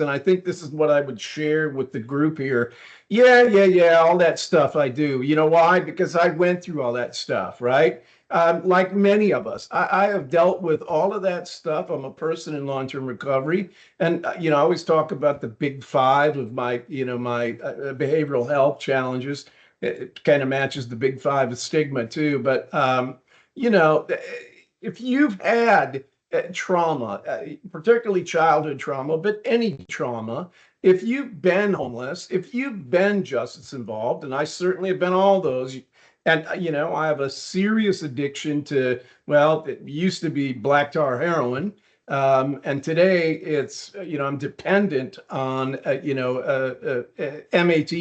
and I think this is what I would share with the group here. Yeah, all that stuff I do. You know why? Because I went through all that stuff, right? Like many of us, I have dealt with all of that stuff. I'm a person in long-term recovery, and I always talk about the big five of my, my behavioral health challenges. It kind of matches the big five of stigma too. But you know, if you've had trauma, particularly childhood trauma, but any trauma, if you've been homeless, if you've been justice involved, and I certainly have been all those, and I have a serious addiction to, well, it used to be black tar heroin, and today it's, I'm dependent on, MAT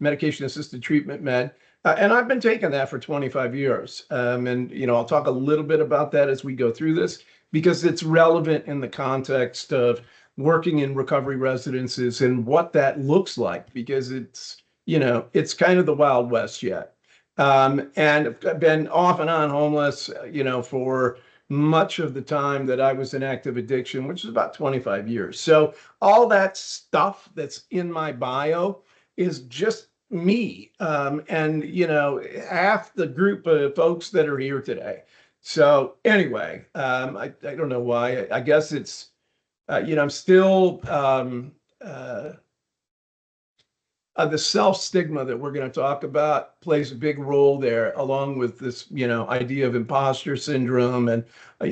medication assisted treatment med. And I've been taking that for 25 years. And, I'll talk a little bit about that as we go through this, because it's relevant in the context of working in recovery residences and what that looks like, because it's kind of the Wild West yet. And I've been off and on homeless, for much of the time that I was in active addiction, which is about 25 years. So all that stuff that's in my bio is just me, and half the group of folks that are here today. So anyway, I don't know why. I guess it's I'm still the self-stigma that we're going to talk about plays a big role there, along with this idea of imposter syndrome and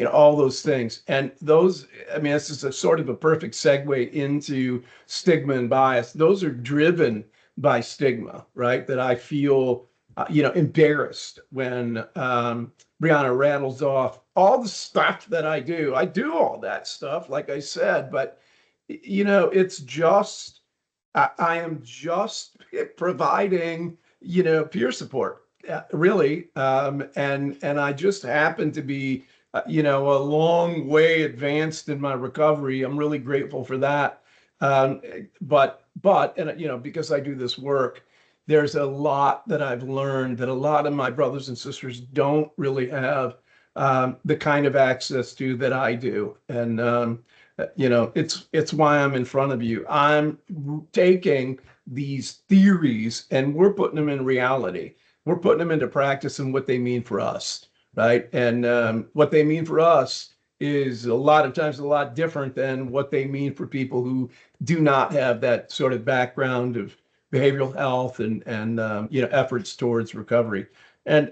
all those things. And those, this is a sort of a perfect segue into stigma and bias. Those are driven by stigma, right? That I feel, embarrassed when Brianna rattles off all the stuff that I do. I do all that stuff, like I said, but it's just, I am just providing, peer support, really. And I just happen to be, a long way advanced in my recovery. I'm really grateful for that. But because I do this work, there's a lot that I've learned that a lot of my brothers and sisters don't really have the kind of access to that I do. And it's why I'm in front of you. I'm taking these theories and we're putting them in reality. We're putting them into practice and what they mean for us, right? And what they mean for us is a lot of times a lot different than what they mean for people who do not have that sort of background of behavioral health and efforts towards recovery. And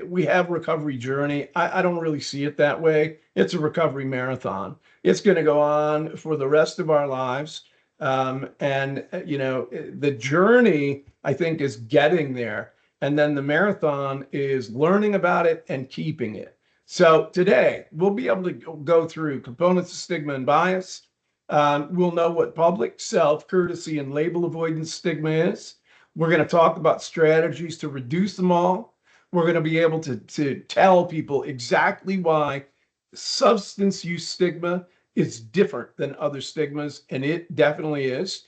we have recovery journey. I don't really see it that way. It's a recovery marathon. It's going to go on for the rest of our lives. The journey, I think, is getting there. And then the marathon is learning about it and keeping it. So today we'll be able to go through components of stigma and bias. We'll know what public, self, courtesy, and label avoidance stigma is. We're going to talk about strategies to reduce them all. We're going to be able to tell people exactly why substance use stigma is different than other stigmas, and it definitely is.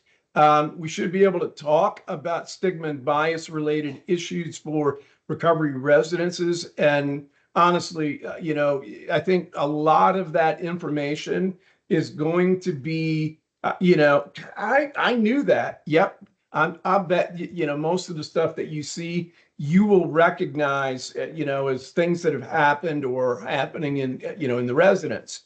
We should be able to talk about stigma and bias related issues for recovery residences. And honestly, I think a lot of that information is going to be, I knew that. Yep. I bet, most of the stuff that you see, you will recognize, as things that have happened or happening in the residence.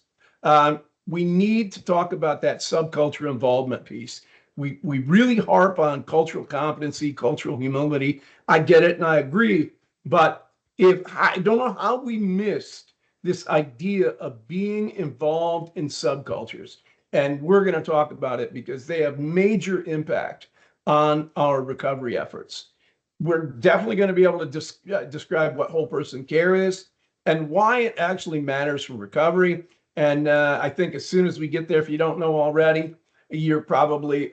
We need to talk about that subculture involvement piece. We really harp on cultural competency, cultural humility. I get it and I agree, but I don't know how we missed this idea of being involved in subcultures. And we're going to talk about it because they have major impact on our recovery efforts. We're definitely going to be able to describe what whole person care is and why it actually matters for recovery. And I think as soon as we get there, if you don't know already, you're probably,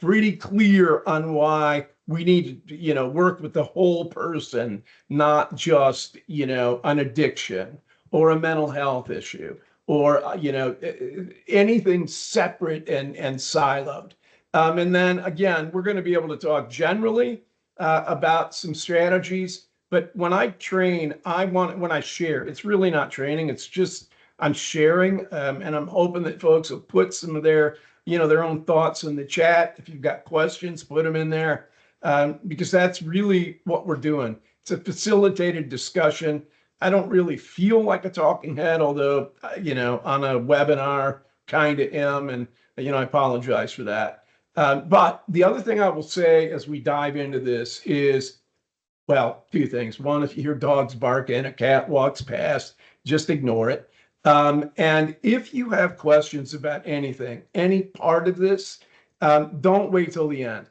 pretty clear on why we need to, work with the whole person, not just, an addiction or a mental health issue or, anything separate and siloed. And then again, we're going to be able to talk generally about some strategies. But when I train, when I share, it's really not training. It's just I'm sharing, and I'm hoping that folks will put some of their their own thoughts in the chat. If you've got questions, put them in there, because that's really what we're doing. It's a facilitated discussion. I don't really feel like a talking head, although, on a webinar kind of am, and, I apologize for that. But the other thing I will say as we dive into this is, well, two things. One, if you hear dogs barking, a cat walks past, just ignore it. And if you have questions about anything, any part of this, don't wait till the end.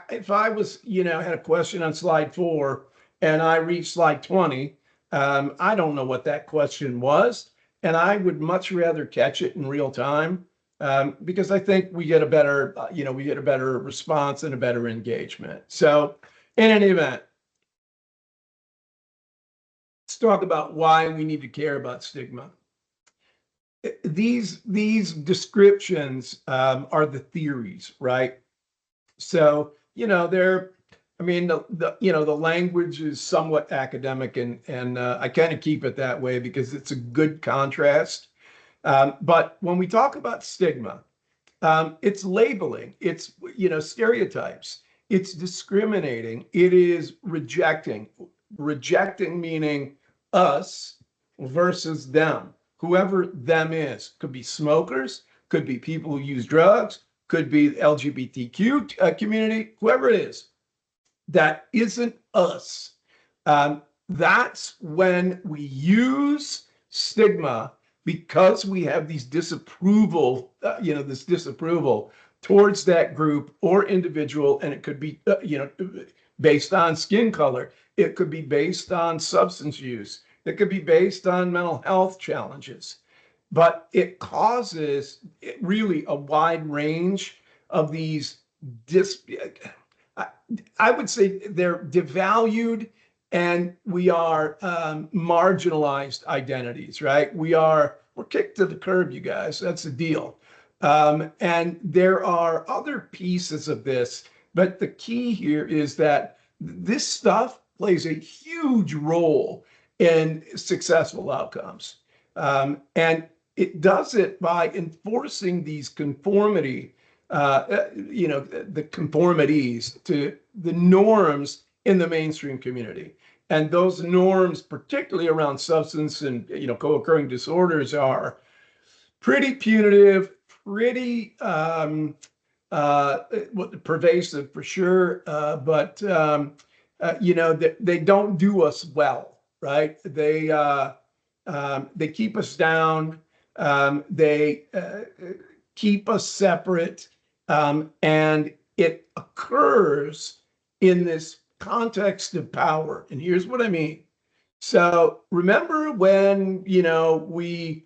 If I was, had a question on slide 4 and I reached slide 20, I don't know what that question was. And I would much rather catch it in real time, because I think we get a better, response and a better engagement. So in any event, let's talk about why we need to care about stigma. These descriptions are the theories, right? So, the language is somewhat academic, and I kind of keep it that way because it's a good contrast. But when we talk about stigma, it's labeling, it's, stereotypes, it's discriminating, it is rejecting meaning us versus them, whoever them is. Could be smokers, could be people who use drugs, could be the LGBTQ community, whoever it is that isn't us. That's when we use stigma, because we have these disapproval, this disapproval towards that group or individual, and it could be, based on skin color. It could be based on substance use. It could be based on mental health challenges. But it causes really a wide range of these, I would say they're devalued, and we are marginalized identities, right? We're kicked to the curb, you guys. That's the deal. And there are other pieces of this, but the key here is that this stuff plays a huge role in successful outcomes. And it does it by enforcing these conformity, the conformities to the norms in the mainstream community. And those norms, particularly around substance and, co-occurring disorders, are pretty punitive, pretty pervasive for sure, but they don't do us well, right? They keep us down, they keep us separate, and it occurs in this context of power. And here's what I mean. So remember when, we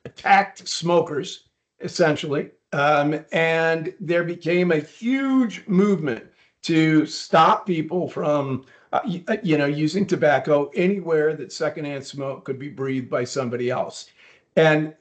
attacked smokers, essentially, and there became a huge movement to stop people from, using tobacco anywhere that secondhand smoke could be breathed by somebody else. And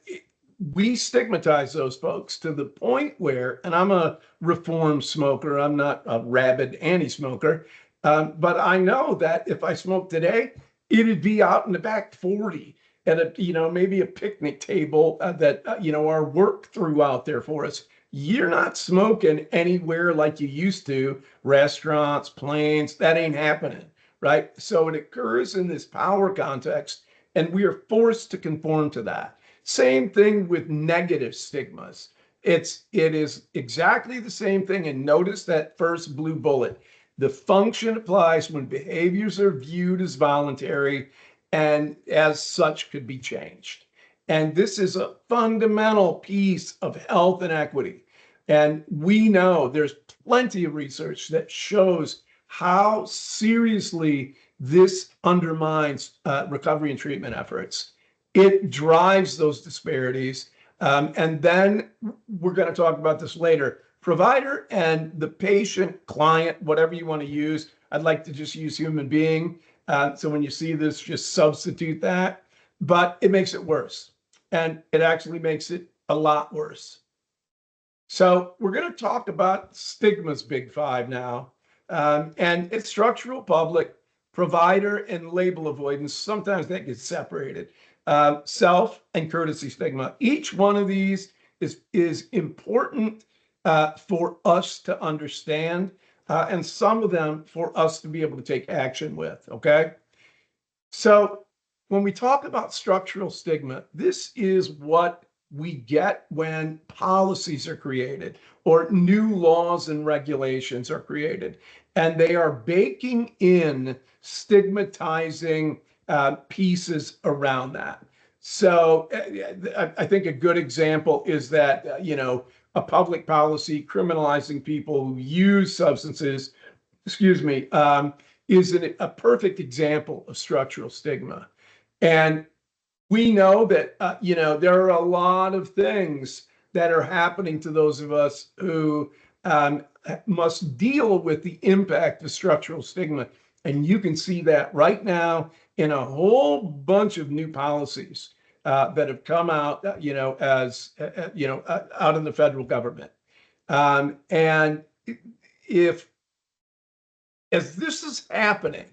we stigmatize those folks to the point where, and I'm a reformed smoker, I'm not a rabid anti-smoker, but I know that if I smoked today, it'd be out in the back 40 at maybe a picnic table that, our work threw out there for us. You're not smoking anywhere like you used to, restaurants, planes, that ain't happening, right? So it occurs in this power context, and we are forced to conform to that. Same thing with negative stigmas. It is exactly the same thing. And notice that first blue bullet. The function applies when behaviors are viewed as voluntary and as such could be changed. And this is a fundamental piece of health and equity. And we know there's plenty of research that shows how seriously this undermines recovery and treatment efforts. It drives those disparities. And then we're going to talk about this later. Provider and the patient, client, whatever you want to use. I'd like to just use human being. So when you see this, just substitute that. But it makes it worse. And it actually makes it a lot worse. So we're going to talk about stigma's big five now. And it's structural, public, provider, and label avoidance. Sometimes that gets separated. Self and courtesy stigma. Each one of these is important for us to understand, and some of them for us to be able to take action with. Okay. So when we talk about structural stigma, this is what we get when policies are created or new laws and regulations are created, and they are baking in stigmatizing pieces around that. So I think a good example is that, a public policy criminalizing people who use substances, excuse me, is a perfect example of structural stigma. And we know that, there are a lot of things that are happening to those of us who must deal with the impact of structural stigma. And you can see that right now in a whole bunch of new policies that have come out, out in the federal government. And if, as this is happening,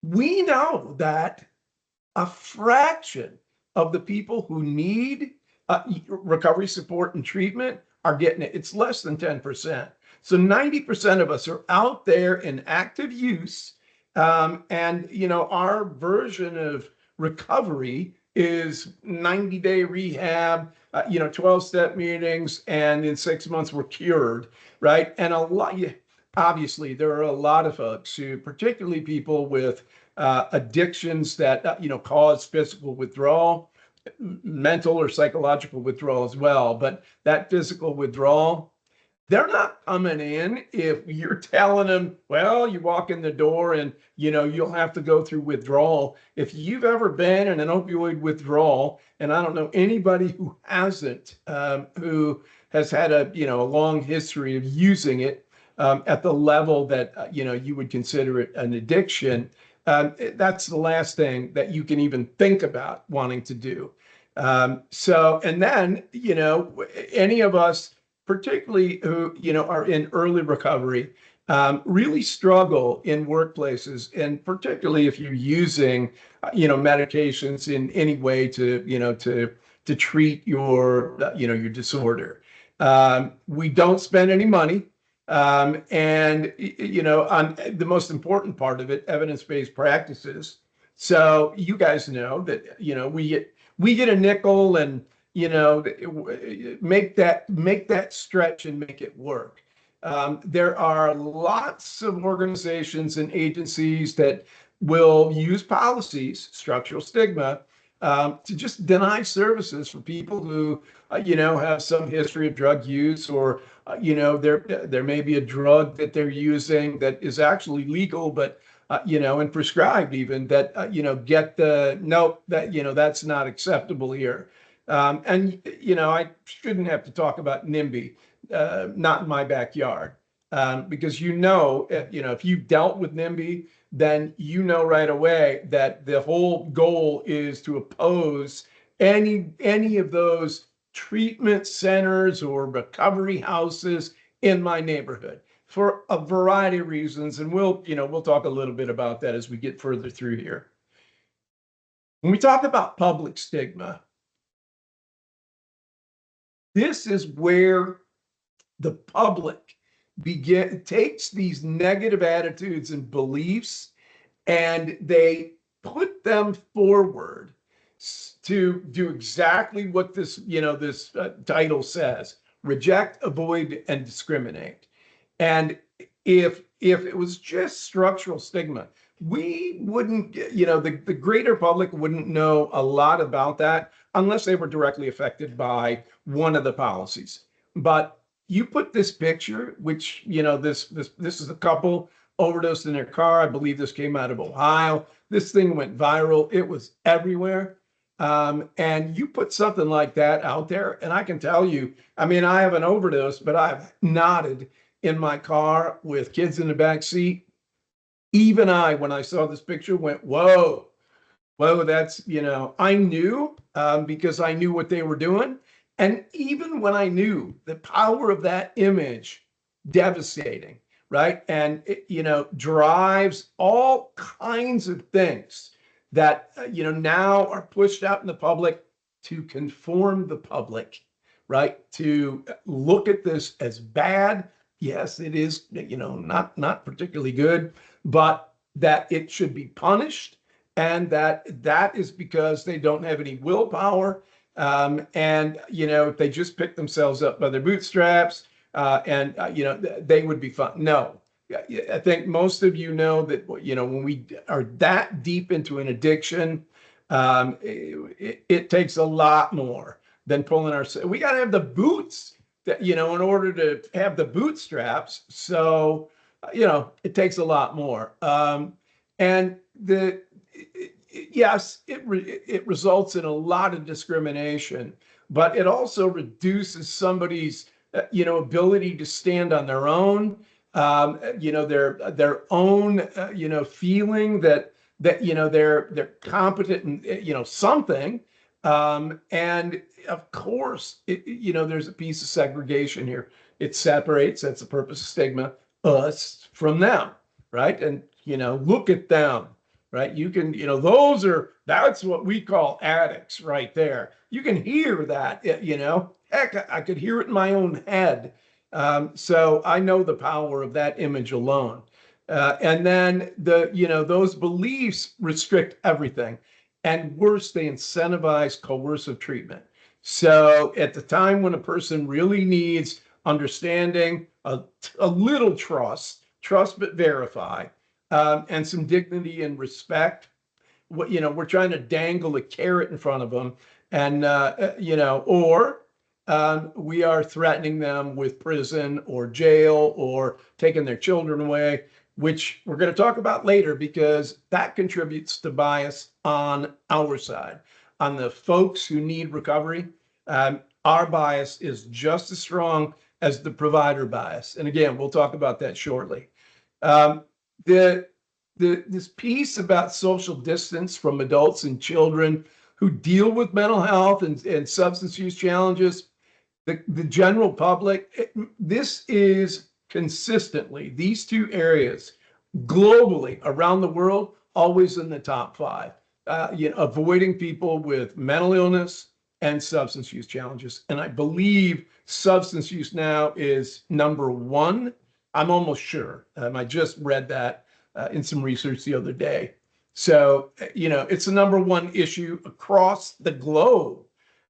we know that a fraction of the people who need recovery support and treatment are getting it. It's less than 10%. So 90% of us are out there in active use. And, our version of recovery is 90-day rehab, 12-step meetings, and in 6 months we're cured, right? And obviously, there are a lot of folks who, particularly people with addictions that cause physical withdrawal, mental or psychological withdrawal as well. But that physical withdrawal, they're not coming in if you're telling them, well, you walk in the door and you'll have to go through withdrawal. If you've ever been in an opioid withdrawal, and I don't know anybody who hasn't, who has had a long history of using it at the level that you would consider it an addiction, that's the last thing that you can even think about wanting to do. And then, any of us, particularly who, are in early recovery, really struggle in workplaces, and particularly if you're using, medications in any way to treat your, your disorder. We don't spend any money. And, on the most important part of it, evidence-based practices. So you guys know that, we get a nickel and, make that stretch and make it work. There are lots of organizations and agencies that will use policies, structural stigma, to just deny services for people who, have some history of drug use, or, there may be a drug that they're using that is actually legal, but, and prescribed even, that, get the, nope, that, that's not acceptable here. And, I shouldn't have to talk about NIMBY, not in my backyard, because, if you've dealt with NIMBY, then right away that the whole goal is to oppose any of those treatment centers or recovery houses in my neighborhood for a variety of reasons. And we'll talk a little bit about that as we get further through here. When we talk about public stigma, this is where the public takes these negative attitudes and beliefs, and they put them forward to do exactly what this title says: reject, avoid, and discriminate. And if it was just structural stigma, we wouldn't, the greater public wouldn't know a lot about that unless they were directly affected by one of the policies. But you put this picture, which, this is a couple overdosed in their car. I believe this came out of Ohio. This thing went viral. It was everywhere. And you put something like that out there, and I can tell you, I have an overdose, but I've nodded in my car with kids in the back seat. Even I, when I saw this picture, went, whoa, that's, I knew, because I knew what they were doing. And even when I knew the power of that image, devastating, right? And it, drives all kinds of things that, now are pushed out in the public to conform the public, right? To look at this as bad. Yes, it is, not particularly good, but that it should be punished, and that is because they don't have any willpower. And if they just pick themselves up by their bootstraps, they would be fine. No, I think most of that, when we are that deep into an addiction, it takes a lot more than pulling our. We got to have the boots that, in order to have the bootstraps. So, it takes a lot more. And yes, it results in a lot of discrimination, but it also reduces somebody's, ability to stand on their own, their own, feeling that they're competent and something. And of course, there's a piece of segregation here. It separates. That's the purpose of stigma, us from them, right? And look at them, right? You can, that's what we call addicts right there. You can hear that, heck, I could hear it in my own head. So I know the power of that image alone. And then those beliefs restrict everything. And worse, they incentivize coercive treatment. So at the time when a person really needs understanding, a little trust but verify, and some dignity and respect, we're trying to dangle a carrot in front of them, and or we are threatening them with prison or jail or taking their children away, which we're going to talk about later, because that contributes to bias on our side. On the folks who need recovery, our bias is just as strong as the provider bias. And again, we'll talk about that shortly. This piece about social distance from adults and children who deal with mental health and substance use challenges, the general public, this is consistently, these two areas globally around the world, always in the top 5. Avoiding people with mental illness and substance use challenges. And I believe substance use now is number 1. I'm almost sure. I just read that in some research the other day. So, it's the number 1 issue across the globe.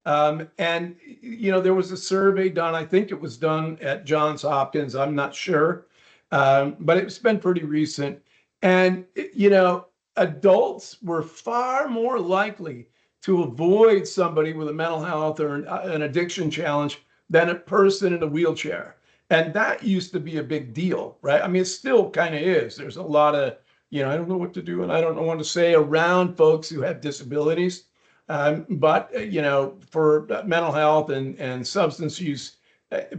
And there was a survey done, I think it was done at Johns Hopkins, I'm not sure, but it's been pretty recent. And, adults were far more likely to avoid somebody with a mental health or an addiction challenge than a person in a wheelchair. And that used to be a big deal, right? I mean, it still kind of is. There's a lot of, I don't know what to do and I don't know what to say around folks who have disabilities. But for mental health and substance use,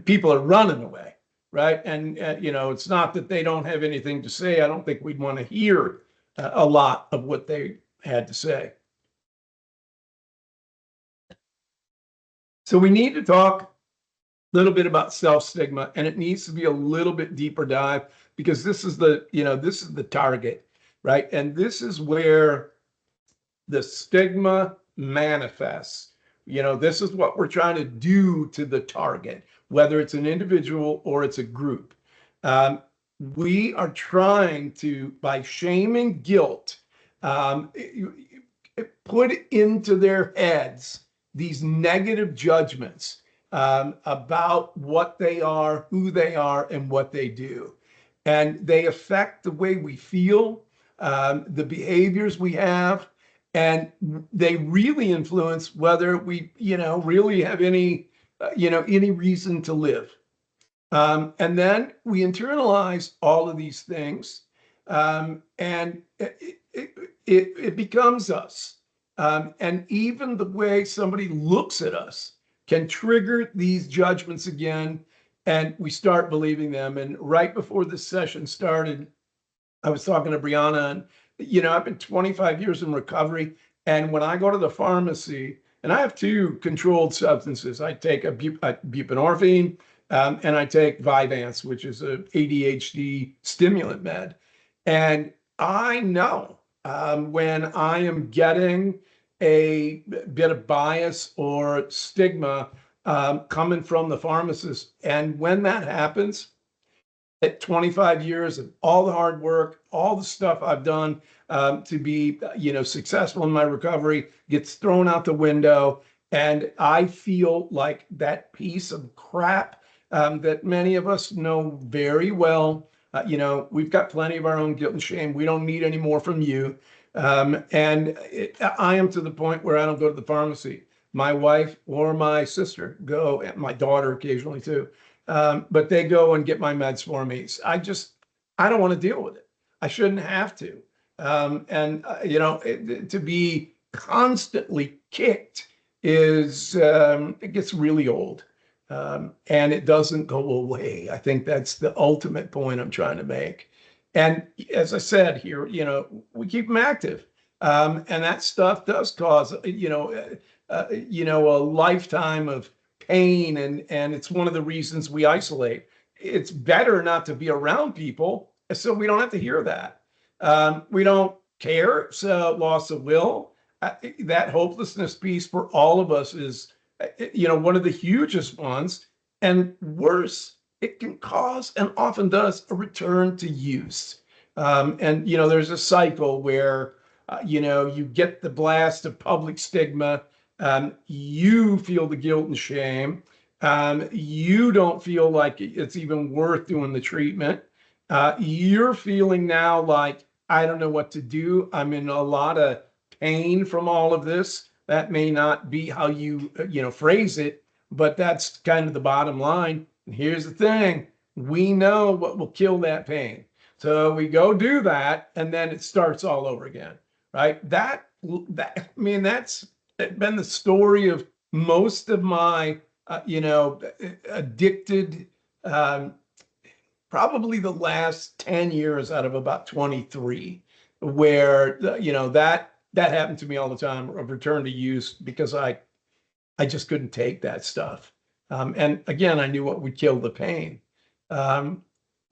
people are running away, right? And, it's not that they don't have anything to say. I don't think we'd want to hear a lot of what they had to say. So we need to talk a little bit about self-stigma, and it needs to be a little bit deeper dive, because this is the target, right? And this is where the stigma manifests. This is what we're trying to do to the target, whether it's an individual or it's a group. We are trying to, by shame and guilt, put into their heads these negative judgments about what they are, who they are, and what they do. And they affect the way we feel, the behaviors we have, and they really influence whether we, really have any reason to live. And then we internalize all of these things, and it becomes us. And even the way somebody looks at us can trigger these judgments again, and we start believing them. And right before this session started, I was talking to Brianna, and I've been 25 years in recovery, and when I go to the pharmacy, and I have 2 controlled substances, I take a buprenorphine, and I take Vyvanse, which is a ADHD stimulant med. And I know when I am getting a bit of bias or stigma coming from the pharmacist. And when that happens, at 25 years of all the hard work, all the stuff I've done to be, successful in my recovery gets thrown out the window. And I feel like that piece of crap that many of us know very well. We've got plenty of our own guilt and shame. We don't need any more from you. I am to the point where I don't go to the pharmacy. My wife or my sister go, and my daughter occasionally too. But they go and get my meds for me. I don't want to deal with it. I shouldn't have to. To be constantly kicked it gets really old. And it doesn't go away. I think that's the ultimate point I'm trying to make. And as I said here, we keep them active. And that stuff does cause, a lifetime of pain. And it's one of the reasons we isolate. It's better not to be around people so we don't have to hear that. We don't care. So loss of will, that hopelessness piece for all of us is, one of the hugest ones. And worse, it can cause and often does a return to use. There's a cycle where, you get the blast of public stigma. You feel the guilt and shame. You don't feel like it's even worth doing the treatment. You're feeling now like, I don't know what to do. I'm in a lot of pain from all of this. That may not be how you, phrase it, but that's kind of the bottom line. And here's the thing. We know what will kill that pain. So we go do that, and then it starts all over again, right? That's been the story of most of my, addicted, probably the last 10 years out of about 23, where, that happened to me all the time, of return to use, because I just couldn't take that stuff. And again, I knew what would kill the pain.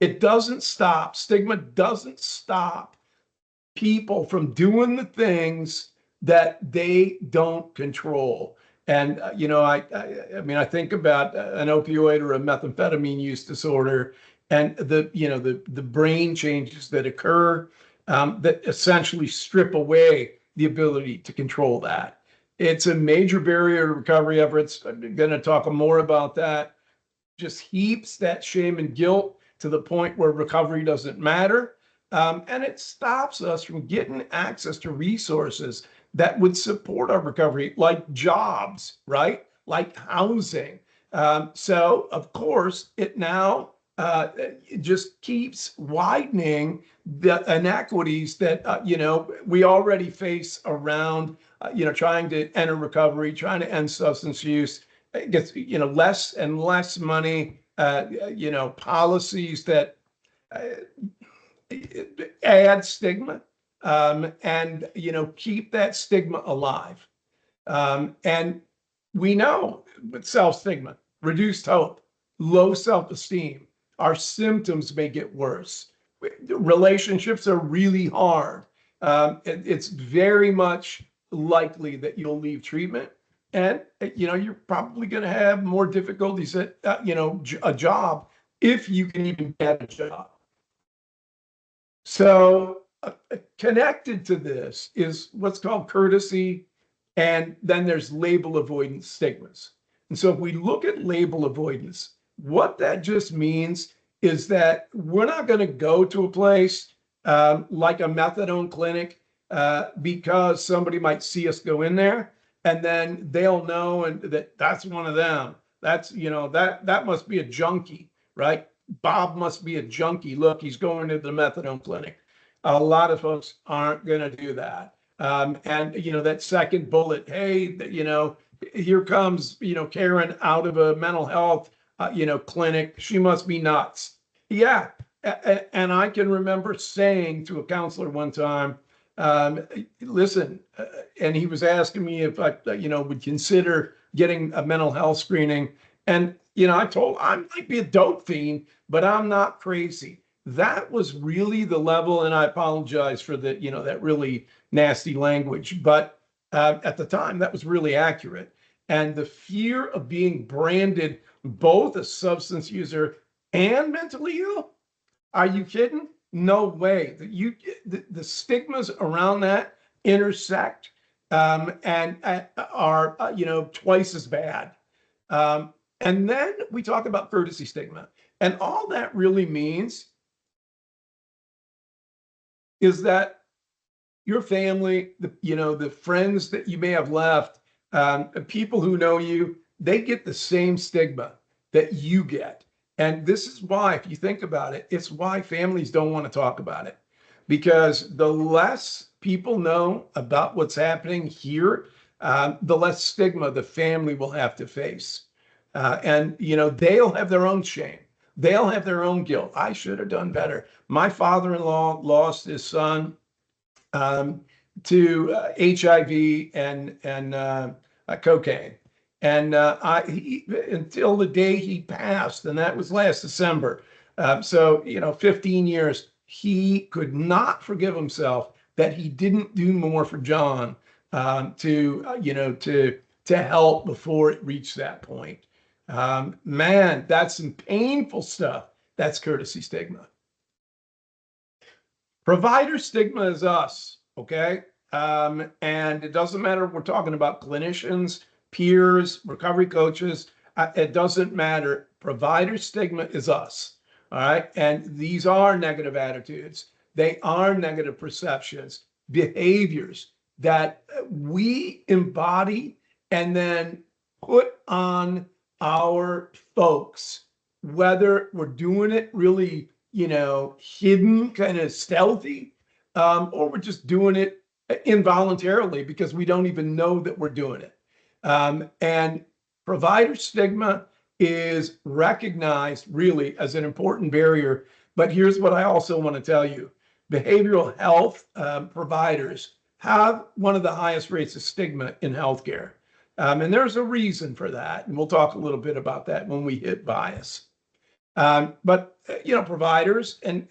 It doesn't stop. Stigma doesn't stop people from doing the things that they don't control. And, I think about an opioid or a methamphetamine use disorder and the brain changes that occur that essentially strip away the ability to control that. It's a major barrier to recovery efforts. I'm going to talk more about that. Just heaps that shame and guilt to the point where recovery doesn't matter. And it stops us from getting access to resources that would support our recovery, like jobs, right? Like housing. So, of course, it now it just keeps widening the inequities that, we already face around, trying to enter recovery, trying to end substance use. It gets, less and less money, policies that add stigma, and, keep that stigma alive. And we know with self-stigma, reduced hope, low self-esteem, our symptoms may get worse. Relationships are really hard. It's very much likely that you'll leave treatment. And, you're probably going to have more difficulties at, a job, if you can even get a job. So connected to this is what's called courtesy. And then there's label avoidance stigmas. And so if we look at label avoidance, what that just means is that we're not going to go to a place like a methadone clinic because somebody might see us go in there, and then they'll know and that's one of them. That's, that must be a junkie, right? Bob must be a junkie. Look, he's going to the methadone clinic. A lot of folks aren't going to do that. And, that second bullet, hey, here comes, Karen out of a mental health, clinic. She must be nuts. Yeah. And I can remember saying to a counselor one time, listen, and he was asking me if I, would consider getting a mental health screening. And, I told him I might be a dope fiend, but I'm not crazy. That was really the level. And I apologize for the, that really nasty language, but At the time, that was really accurate. And the fear of being branded both a substance user and mentally ill. Are you kidding? No way. The stigmas around that intersect and are twice as bad. And then we talk about courtesy stigma, and all that really means is that your family, the friends that you may have left, people who know you, they get the same stigma that you get. And this is why, if you think about it, it's why families don't want to talk about it. Because the less people know about what's happening here, the less stigma the family will have to face. And they'll have their own shame. They'll have their own guilt. I should have done better. My father-in-law lost his son um, to HIV and cocaine. And until the day he passed, and that was last December. So 15 years, he could not forgive himself that he didn't do more for John to help before it reached that point. Man, that's some painful stuff. That's courtesy stigma. Provider stigma is us, okay? And it doesn't matter if we're talking about clinicians, peers, recovery coaches, it doesn't matter. Provider stigma is us, all right? And these are negative attitudes. They are negative perceptions, behaviors that we embody and then put on our folks, whether we're doing it really hidden, kind of stealthy, or we're just doing it involuntarily because we don't even know that we're doing it. And provider stigma is recognized really as an important barrier. But here's what I also want to tell you. Behavioral health providers have one of the highest rates of stigma in healthcare. And there's a reason for that. And we'll talk a little bit about that when we hit bias. But providers, and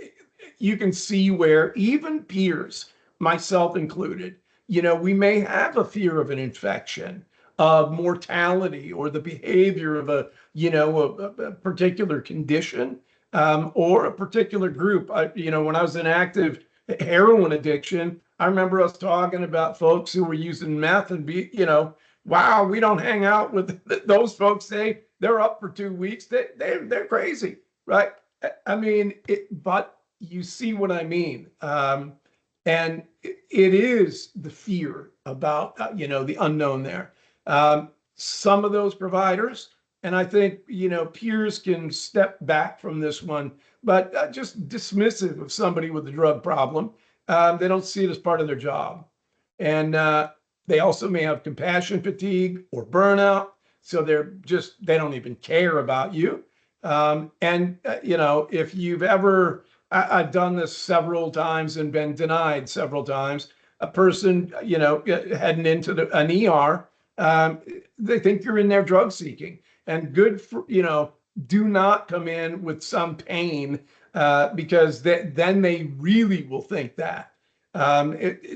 you can see where even peers, myself included, we may have a fear of an infection, of mortality, or the behavior of a particular condition, or a particular group. When I was in active heroin addiction, I remember us talking about folks who were using meth and wow, we don't hang out with those folks. They're up for 2 weeks. They're crazy, right? I mean, but you see what I mean. And it is the fear about, the unknown there. Some of those providers, and I think, peers can step back from this one, but just dismissive of somebody with a drug problem. They don't see it as part of their job. And they also may have compassion fatigue or burnout. So they don't even care about you. If you've ever, I've done this several times and been denied several times, a person, heading into an ER, they think you're in there drug seeking, and do not come in with some pain because then they really will think that.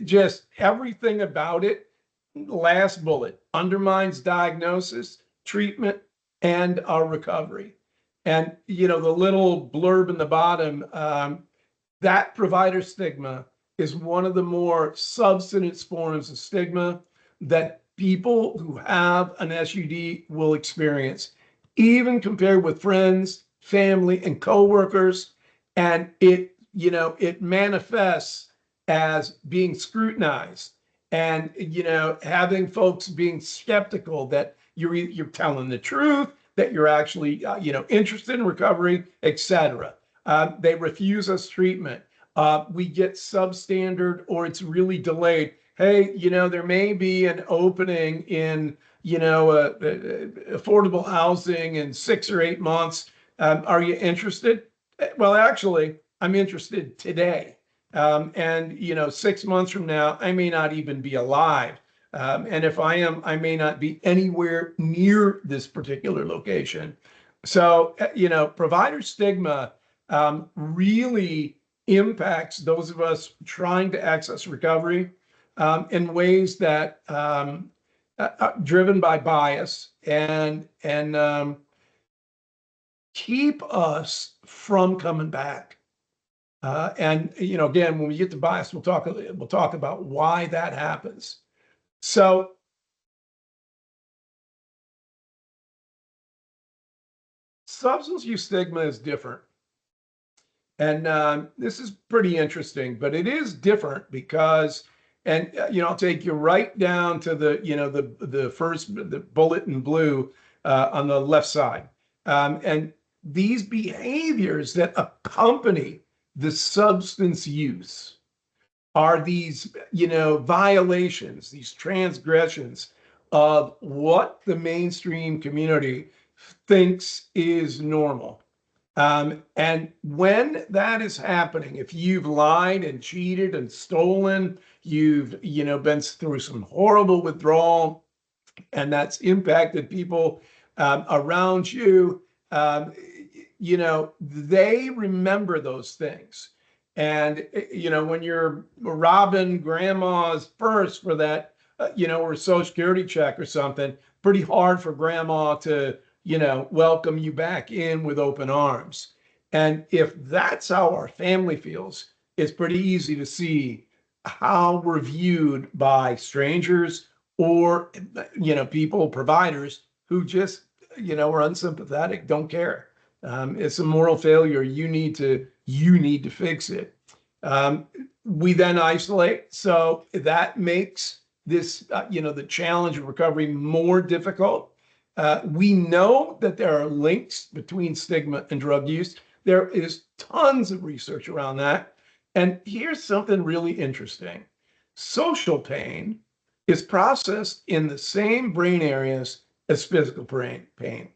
Just everything about it, last bullet, undermines diagnosis, treatment, and our recovery. And, the little blurb in the bottom, that provider stigma is one of the more substance forms of stigma that people who have an SUD will experience, even compared with friends, family, and coworkers. And it manifests as being scrutinized and, having folks being skeptical that you're telling the truth, that you're actually, interested in recovery, etc. They refuse us treatment. We get substandard or it's really delayed. Hey, there may be an opening in, affordable housing in 6 or 8 months. Are you interested? Well, actually, I'm interested today. And 6 months from now, I may not even be alive. And if I am, I may not be anywhere near this particular location. So, provider stigma really impacts those of us trying to access recovery. in ways that driven by bias and keep us from coming back. And again, when we get to bias, we'll talk about why that happens. So substance use stigma is different. And this is pretty interesting, but it is different because, and I'll take you right down to the first the bullet in blue on the left side, and these behaviors that accompany the substance use are these violations, these transgressions of what the mainstream community thinks is normal. And when that is happening, if you've lied and cheated and stolen, you've been through some horrible withdrawal, and that's impacted people around you, they remember those things. And when you're robbing grandma's purse for that, or a Social Security check or something, pretty hard for grandma to welcome you back in with open arms. And if that's how our family feels, it's pretty easy to see how we're viewed by strangers or, people, providers who just, are unsympathetic, don't care. It's a moral failure. You need to fix it. We then isolate. So that makes this, the challenge of recovery more difficult. We know that there are links between stigma and drug use. There is tons of research around that. And here's something really interesting. Social pain is processed in the same brain areas as physical pain.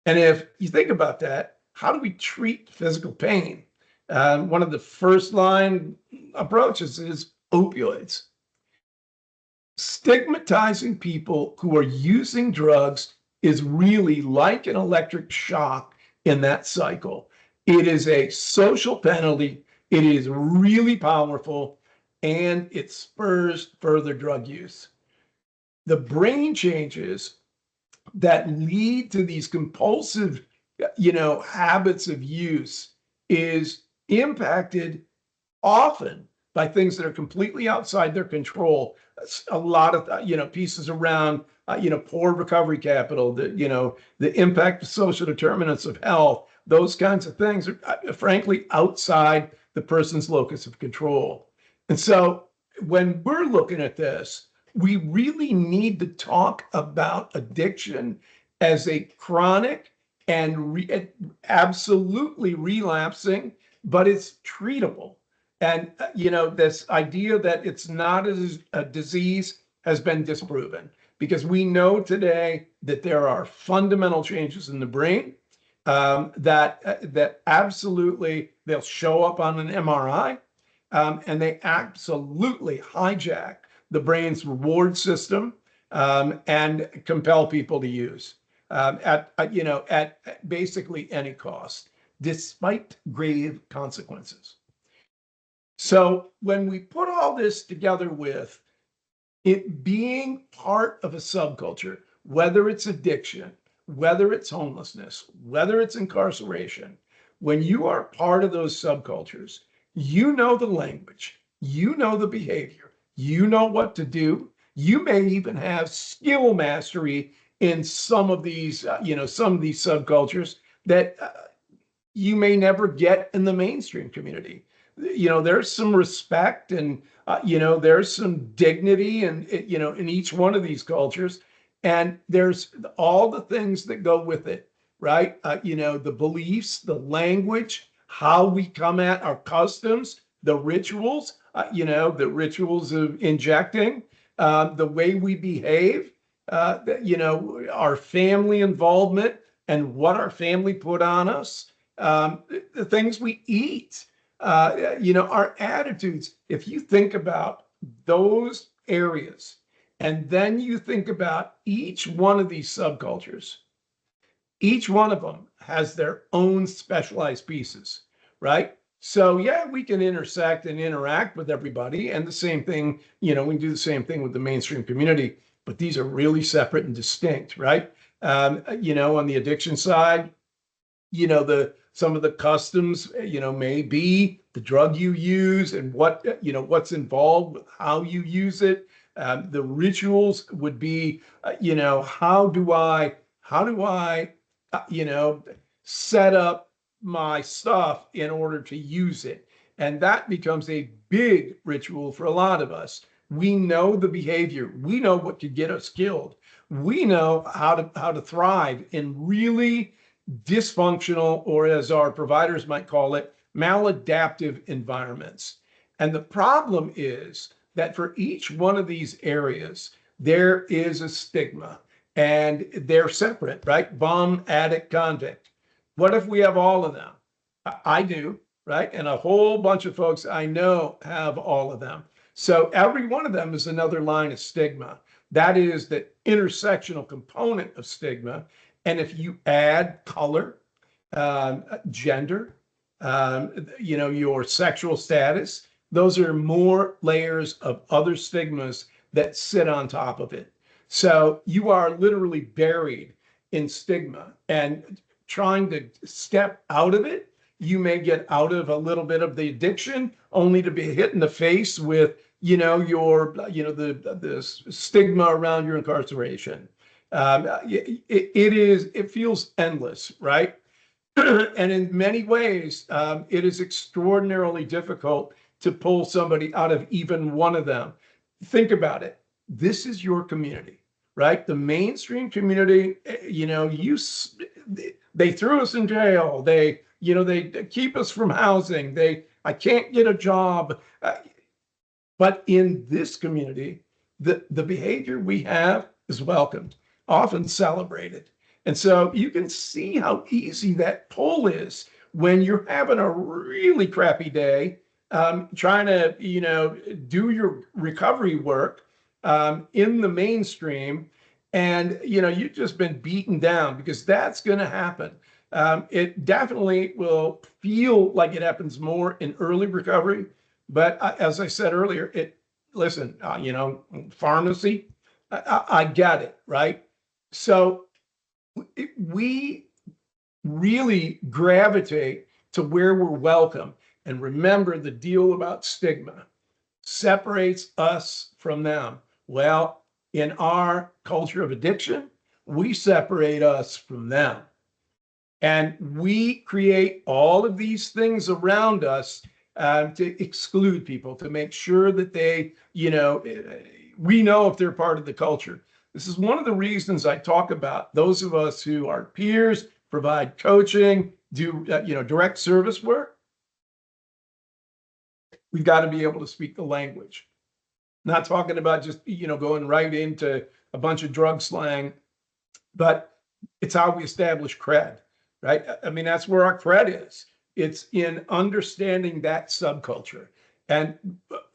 And if you think about that, how do we treat physical pain? One of the first line approaches is opioids. Stigmatizing people who are using drugs is really like an electric shock in that cycle. It is a social penalty. It is really powerful, and it spurs further drug use. The brain changes that lead to these compulsive, habits of use is impacted often by things that are completely outside their control. A lot of, pieces around, poor recovery capital, the impact of social determinants of health, those kinds of things are frankly outside the person's locus of control. And so when we're looking at this, we really need to talk about addiction as a chronic and absolutely relapsing, but it's treatable. And, this idea that it's not a disease has been disproven because we know today that there are fundamental changes in the brain that absolutely they'll show up on an MRI, and they absolutely hijack the brain's reward system and compel people to use at basically any cost, despite grave consequences. So when we put all this together with it being part of a subculture, whether it's addiction, whether it's homelessness, whether it's incarceration, when you are part of those subcultures, you know the language, you know the behavior, you know what to do. You may even have skill mastery in some of these, some of these subcultures that you may never get in the mainstream community. There's some respect and, there's some dignity and, in each one of these cultures. And there's all the things that go with it, right? The beliefs, the language, how we come at our customs, the rituals, the rituals of injecting, the way we behave, our family involvement and what our family put on us, the things we eat, our attitudes. If you think about those areas, and then you think about each one of these subcultures, each one of them has their own specialized pieces, right? So yeah, we can intersect and interact with everybody. And the same thing, we do the same thing with the mainstream community, but these are really separate and distinct, right? On the addiction side, the some of the customs, may be the drug you use and what's involved with how you use it. The rituals would be, how do I set up my stuff in order to use it, and that becomes a big ritual for a lot of us. We know the behavior, we know what could get us killed, we know how to thrive in really dysfunctional, or as our providers might call it, maladaptive environments. And the problem is that for each one of these areas, there is a stigma and they're separate, right? Bum, addict, convict. What if we have all of them? I do, right? And a whole bunch of folks I know have all of them. So every one of them is another line of stigma. That is the intersectional component of stigma. And if you add color, gender, your sexual status, those are more layers of other stigmas that sit on top of it. So you are literally buried in stigma, and trying to step out of it, you may get out of a little bit of the addiction only to be hit in the face with, the stigma around your incarceration. It feels endless, right? And in many ways, it is extraordinarily difficult to pull somebody out of even one of them. Think about it. This is your community, right? The mainstream community, they threw us in jail. They keep us from housing. I can't get a job. But in this community, the behavior we have is welcomed, often celebrated. And so you can see how easy that pull is when you're having a really crappy day, trying to, do your recovery work in the mainstream, and, you've just been beaten down, because that's going to happen. It definitely will feel like it happens more in early recovery. But as I said earlier, listen, pharmacy, I get it, right? So we really gravitate to where we're welcome. And remember, the deal about stigma separates us from them. Well, in our culture of addiction, we separate us from them. And we create all of these things around us to exclude people, to make sure that we know if they're part of the culture. This is one of the reasons I talk about those of us who are peers, provide coaching, do direct service work. We've got to be able to speak the language. Not talking about just going right into a bunch of drug slang, but it's how we establish cred, right? I mean, that's where our cred is. It's in understanding that subculture. And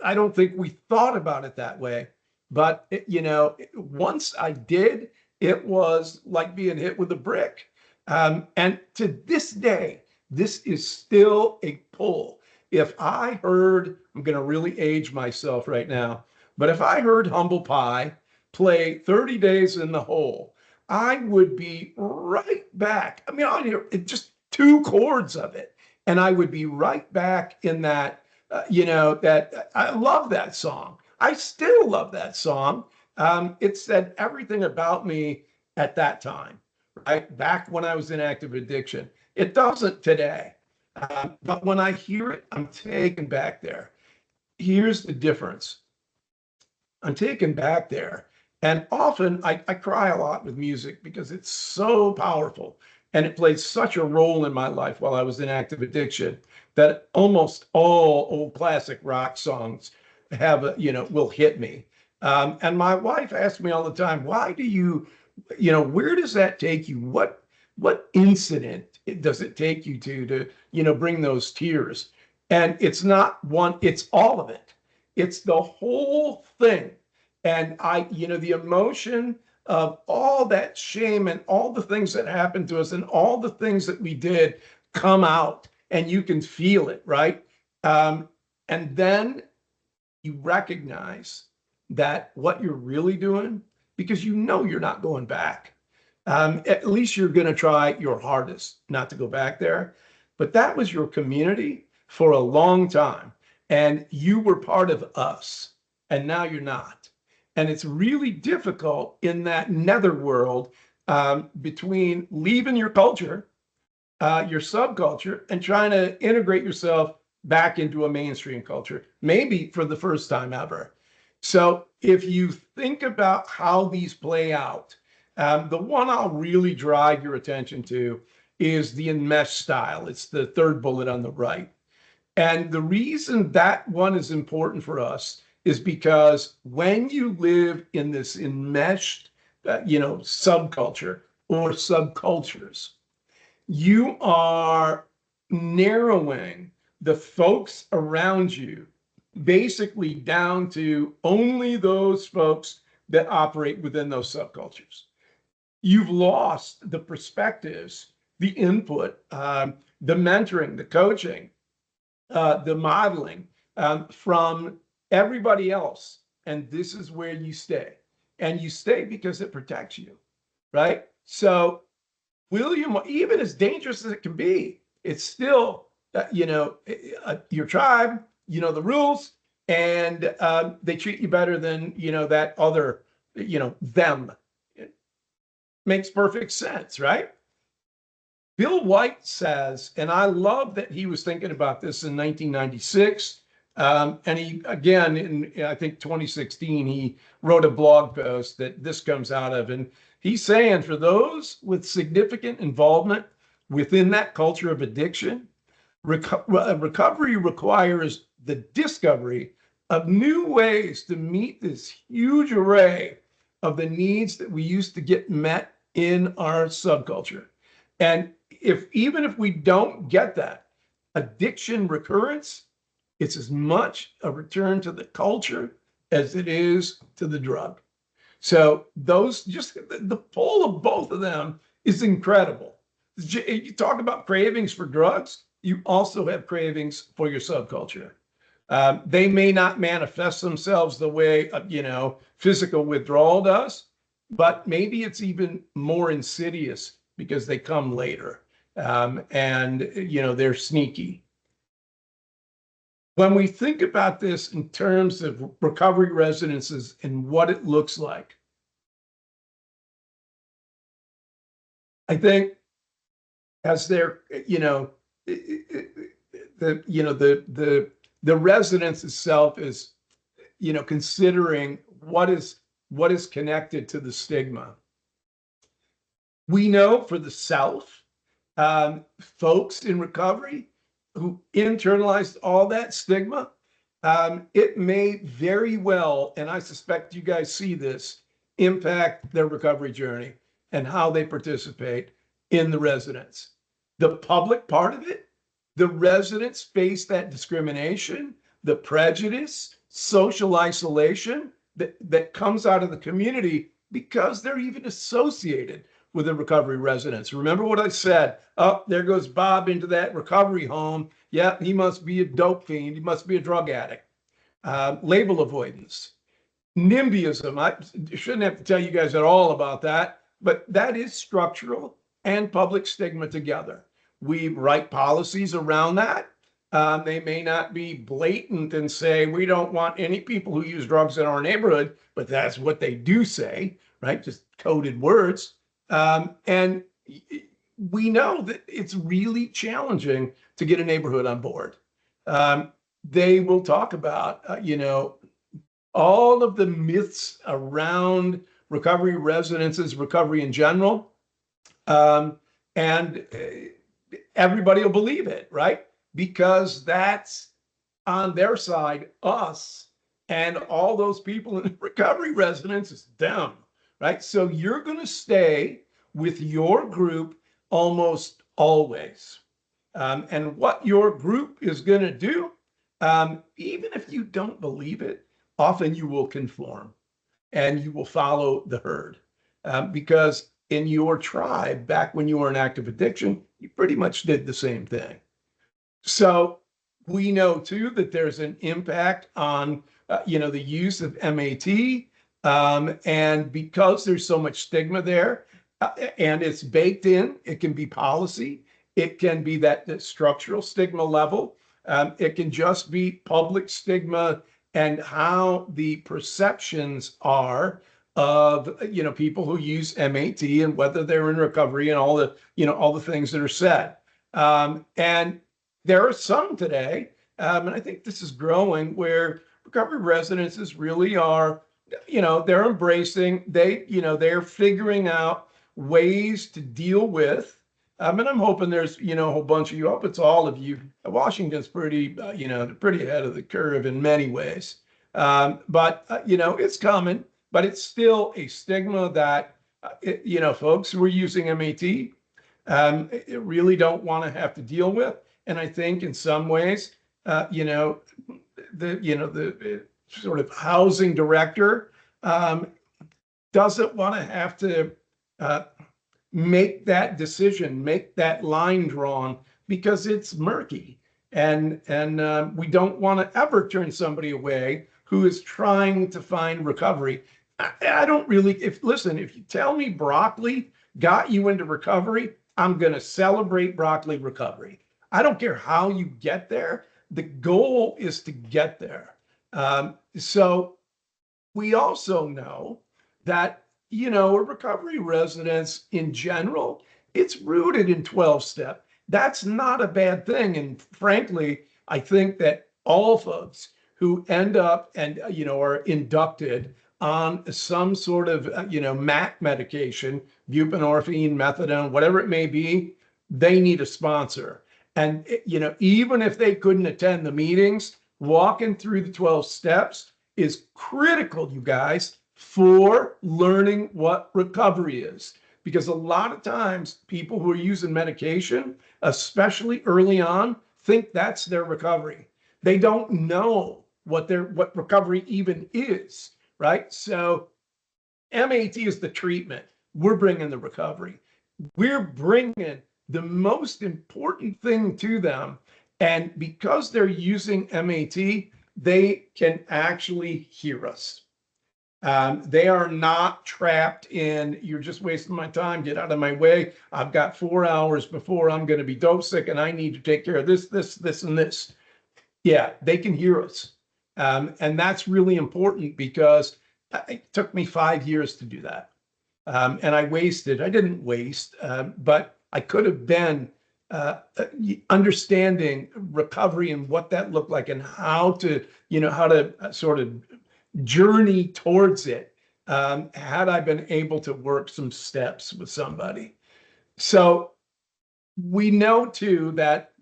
I don't think we thought about it that way. But, once I did, it was like being hit with a brick. And to this day, this is still a pull. If I heard, I'm going to really age myself right now, but if I heard Humble Pie play 30 Days in the Hole, I would be right back. I mean, I hear just two chords of it, and I would be right back in that, that I love that song. I still love that song. It said everything about me at that time, right? Back when I was in active addiction. It doesn't today. But when I hear it, I'm taken back there. Here's the difference. I'm taken back there. And often I cry a lot with music because it's so powerful. And it played such a role in my life while I was in active addiction that almost all old classic rock songs will hit me. And my wife asks me all the time, why do where does that take you? What incident does it take you to bring those tears? And it's not one, it's all of it. It's the whole thing. And the emotion of all that shame and all the things that happened to us and all the things that we did come out. and you can feel it, right? And then you recognize that what you're really doing, because you know you're not going back. At least you're going to try your hardest not to go back there. But that was your community for a long time. And you were part of us. And now you're not. And it's really difficult in that netherworld between leaving your culture, your subculture, and trying to integrate yourself back into a mainstream culture, maybe for the first time ever. So if you think about how these play out, the one I'll really drive your attention to is the enmeshed style. It's the third bullet on the right. And the reason that one is important for us is because when you live in this enmeshed, subculture or subcultures, you are narrowing the folks around you basically down to only those folks that operate within those subcultures. You've lost the perspectives, the input, the mentoring, the coaching, the modeling from everybody else. And this is where you stay. And you stay because it protects you, right? So William, even as dangerous as it can be, it's still, your tribe, the rules, and they treat you better than, that other, them. It makes perfect sense, right? Bill White says, and I love that he was thinking about this in 1996. And he, again, in I think 2016, he wrote a blog post that this comes out of. And he's saying for those with significant involvement within that culture of addiction, recovery requires the discovery of new ways to meet this huge array of the needs that we used to get met in our subculture. And even if we don't get that addiction recurrence, it's as much a return to the culture as it is to the drug. So those, just the pull of both of them is incredible. You talk about cravings for drugs, you also have cravings for your subculture. They may not manifest themselves the way, physical withdrawal does, but maybe it's even more insidious because they come later. And they're sneaky. When we think about this in terms of recovery residences and what it looks like, I think as they're, the residence itself is, considering what is connected to the stigma. We know for the South, folks in recovery who internalized all that stigma, it may very well, and I suspect you guys see this, impact their recovery journey and how they participate in the residence. The public part of it, the residents face that discrimination, the prejudice, social isolation that comes out of the community because they're even associated with a recovery residence. Remember what I said? Oh, there goes Bob into that recovery home. Yeah, he must be a dope fiend. He must be a drug addict. Label avoidance. NIMBYism. I shouldn't have to tell you guys at all about that, but that is structural and public stigma together. We write policies around that. They may not be blatant and say, we don't want any people who use drugs in our neighborhood, but that's what they do say, right? Just coded words. And we know that it's really challenging to get a neighborhood on board. They will talk about, all of the myths around recovery residences, recovery in general. And everybody will believe it, right? Because that's on their side, us, and all those people in recovery residence is them, right? So you're going to stay with your group almost always. And what your group is going to do, even if you don't believe it, often you will conform and you will follow the herd. Because in your tribe, back when you were in active addiction, you pretty much did the same thing. So we know too that there's an impact on the use of MAT, and because there's so much stigma there, and it's baked in, it can be policy, it can be that structural stigma level, it can just be public stigma and how the perceptions are of people who use MAT and whether they're in recovery and all the things that are said. And there are some today, and I think this is growing, where recovery residences really are, they're embracing, they're figuring out ways to deal with. And I'm hoping there's, a whole bunch of you, I hope it's all of you. Washington's pretty, pretty ahead of the curve in many ways. But it's coming, but it's still a stigma that, folks who are using MAT, really don't want to have to deal with. And I think in some ways, the sort of housing director doesn't want to have to make that decision, make that line drawn, because it's murky. And we don't want to ever turn somebody away who is trying to find recovery. I don't really, if you tell me broccoli got you into recovery, I'm going to celebrate broccoli recovery. I don't care how you get there. The goal is to get there. So we also know that, a recovery residence in general, it's rooted in 12-step. That's not a bad thing. And frankly, I think that all folks who end up and, are inducted on some sort of, MAT medication, buprenorphine, methadone, whatever it may be, they need a sponsor. And, even if they couldn't attend the meetings, walking through the 12 steps is critical, you guys, for learning what recovery is. Because a lot of times people who are using medication, especially early on, think that's their recovery. They don't know what recovery even is, right? So MAT is the treatment. We're bringing the recovery. We're bringing the most important thing to them. And because they're using MAT, they can actually hear us. They are not trapped in, you're just wasting my time, get out of my way. I've got 4 hours before I'm going to be dope sick and I need to take care of this, and this. Yeah, they can hear us. And that's really important because it took me 5 years to do that. And I didn't waste, but I could have been understanding recovery and what that looked like and how to sort of journey towards it, had I been able to work some steps with somebody. So we know too that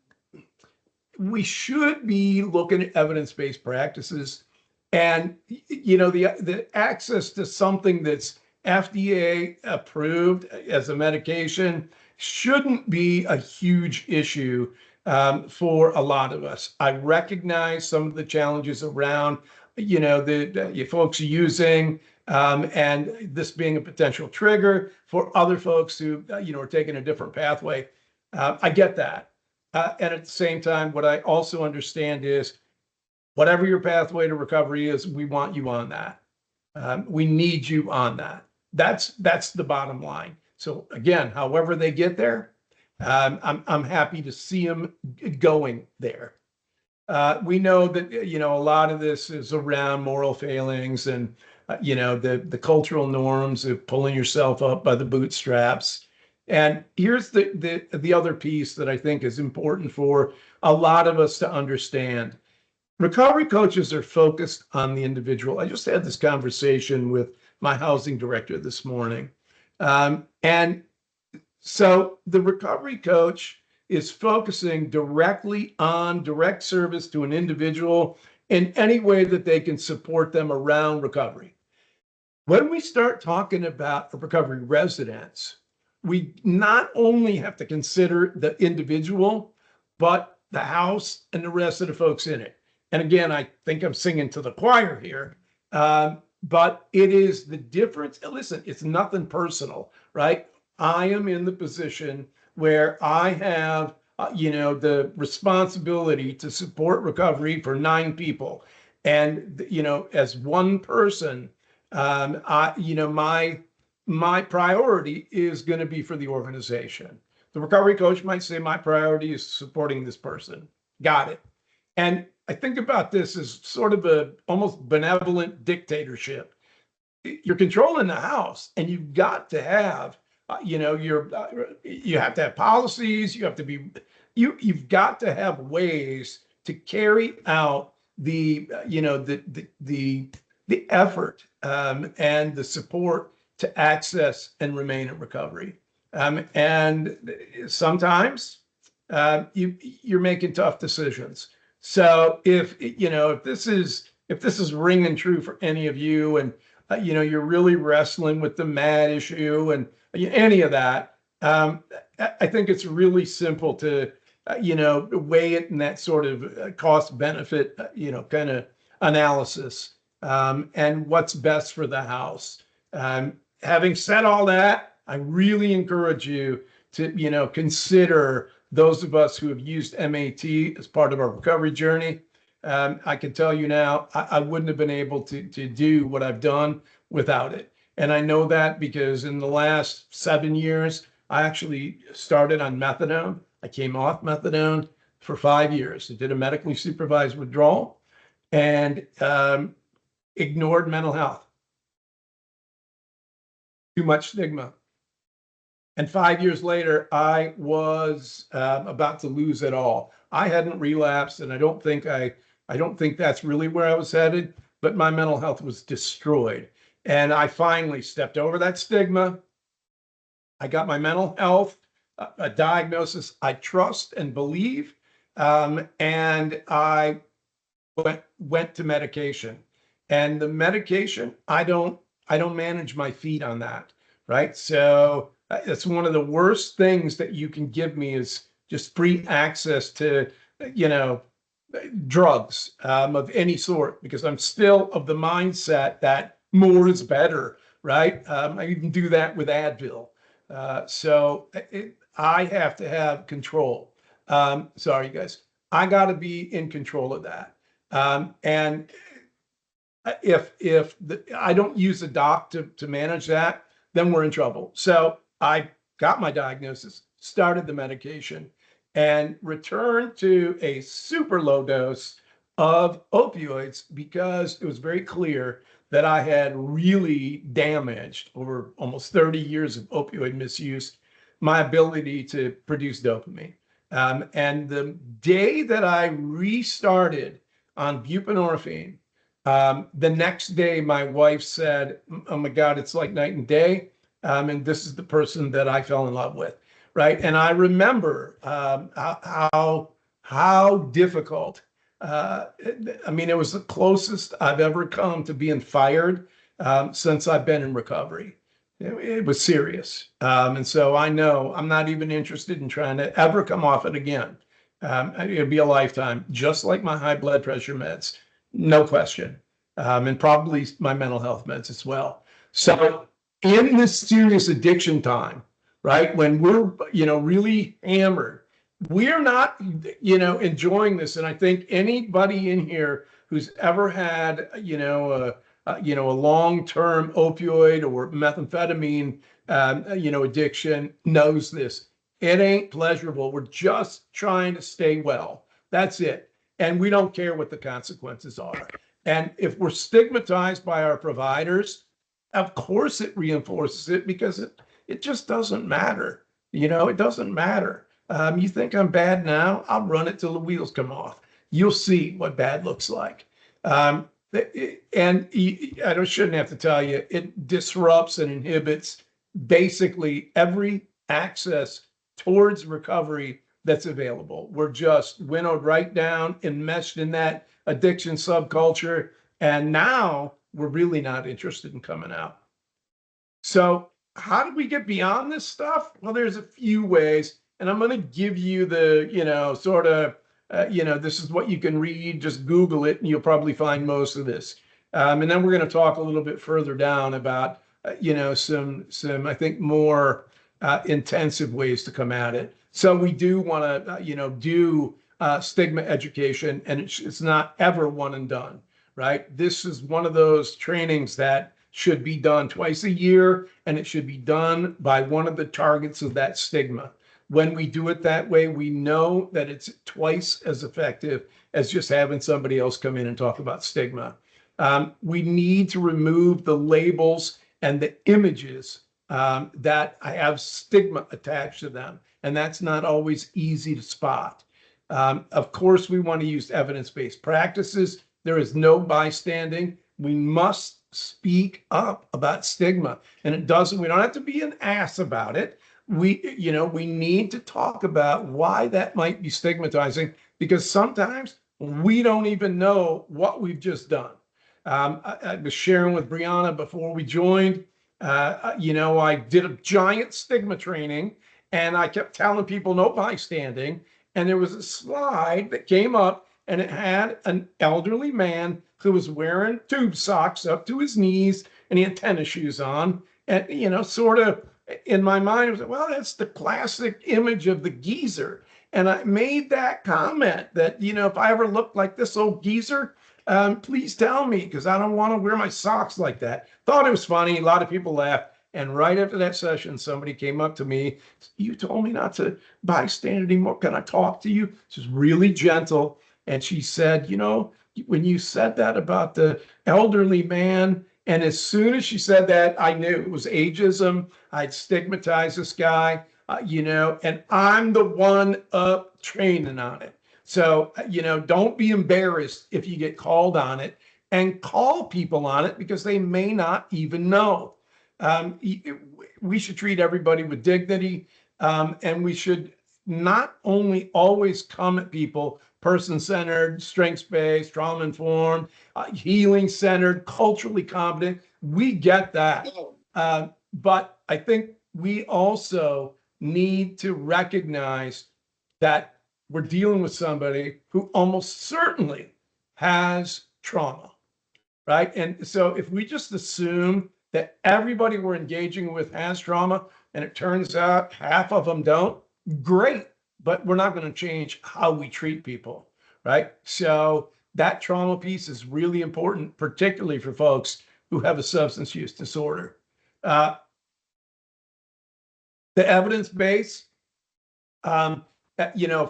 we should be looking at evidence-based practices, and the access to something that's FDA approved as a medication shouldn't be a huge issue for a lot of us. I recognize some of the challenges around, the folks using, and this being a potential trigger for other folks who, are taking a different pathway. I get that. And at the same time, what I also understand is whatever your pathway to recovery is, we want you on that. We need you on that. That's the bottom line. So again, however they get there, I'm happy to see them going there. We know that, a lot of this is around moral failings and, the cultural norms of pulling yourself up by the bootstraps. And here's the other piece that I think is important for a lot of us to understand. Recovery coaches are focused on the individual. I just had this conversation with my housing director this morning. And so the recovery coach is focusing directly on direct service to an individual in any way that they can support them around recovery. When we start talking about a recovery residence, we not only have to consider the individual, but the house and the rest of the folks in it. And again, I think I'm singing to the choir here, but it is the difference. Listen, it's nothing personal, right? I am in the position where I have the responsibility to support recovery for 9 people. And, as one person, my priority is going to be for the organization. The recovery coach might say, my priority is supporting this person. Got it. And I think about this as sort of a almost benevolent dictatorship. You're controlling the house, and you've got to have, you have to have policies. You have to be, you've got to have ways to carry out the, the effort and the support to access and remain in recovery. And sometimes you're making tough decisions. So if this is ringing true for any of you, and you're really wrestling with the MAD issue and any of that, I think it's really simple to weigh it in that sort of cost benefit kind of analysis, and what's best for the house. Having said all that, I really encourage you to consider those of us who have used MAT as part of our recovery journey. I can tell you now, I wouldn't have been able to do what I've done without it. And I know that because in the last 7 years, I actually started on methadone. I came off methadone for 5 years. I did a medically supervised withdrawal and ignored mental health. Too much stigma. And 5 years later, I was about to lose it all. I hadn't relapsed, and I don't think that's really where I was headed, but my mental health was destroyed. And I finally stepped over that stigma. I got my mental health, a diagnosis I trust and believe, and I went to medication. And the medication, I don't manage my feet on that, right? So that's one of the worst things that you can give me is just free access to, drugs of any sort, because I'm still of the mindset that more is better, right? I even do that with Advil. So I have to have control. Sorry, guys. I got to be in control of that. And if I don't use a doc to manage that, then we're in trouble. So I got my diagnosis, started the medication, and returned to a super low dose of opioids because it was very clear that I had really damaged, over almost 30 years of opioid misuse, my ability to produce dopamine. And the day that I restarted on buprenorphine, the next day my wife said, "Oh my God, it's like night and day. And this is the person that I fell in love with." Right. And I remember how difficult. It was the closest I've ever come to being fired since I've been in recovery. It was serious. And so I know I'm not even interested in trying to ever come off it again. It'll be a lifetime, just like my high blood pressure meds, no question. And probably my mental health meds as well. So in this serious addiction time, right, when we're, really hammered, we're not, enjoying this. And I think anybody in here who's ever had, a long-term opioid or methamphetamine, addiction knows this. It ain't pleasurable. We're just trying to stay well. That's it. And we don't care what the consequences are. And if we're stigmatized by our providers, of course it reinforces it, because it just doesn't matter. It doesn't matter. You think I'm bad now? I'll run it till the wheels come off. You'll see what bad looks like. And I shouldn't have to tell you, it disrupts and inhibits basically every access towards recovery that's available. We're just winnowed right down, enmeshed in that addiction subculture. And now we're really not interested in coming out. So how do we get beyond this stuff? Well, there's a few ways, and I'm going to give you the, this is what you can read. Just Google it, and you'll probably find most of this. And then we're going to talk a little bit further down about, some I think more intensive ways to come at it. So we do want to, do stigma education, and it's not ever one and done, right? This is one of those trainings that should be done twice a year, and it should be done by one of the targets of that stigma. When we do it that way, we know that it's twice as effective as just having somebody else come in and talk about stigma. We need to remove the labels and the images that have stigma attached to them, and that's not always easy to spot. Of course, we want to use evidence-based practices. There is no bystanding. We must speak up about stigma, and we don't have to be an ass about it. We need to talk about why that might be stigmatizing, because sometimes we don't even know what we've just done. I was sharing with Brianna before we joined, I did a giant stigma training, and I kept telling people no bystanding. And there was a slide that came up, and it had an elderly man who was wearing tube socks up to his knees, and he had tennis shoes on. And, sort of in my mind, I was like, well, that's the classic image of the geezer. And I made that comment that, if I ever look like this old geezer, please tell me, because I don't want to wear my socks like that. Thought it was funny. A lot of people laughed. And right after that session, somebody came up to me. You told me not to bystand anymore. Can I talk to you? She's really gentle. And she said, when you said that about the elderly man, and as soon as she said that, I knew it was ageism. I'd stigmatized this guy, and I'm the one up training on it. So, don't be embarrassed if you get called on it, and call people on it, because they may not even know. We should treat everybody with dignity, and we should not only always come at people person-centered, strengths-based, trauma-informed, healing-centered, culturally competent. We get that. But I think we also need to recognize that we're dealing with somebody who almost certainly has trauma, right? And so if we just assume that everybody we're engaging with has trauma, and it turns out half of them don't, great, but we're not going to change how we treat people, right? So that trauma piece is really important, particularly for folks who have a substance use disorder. The evidence base, of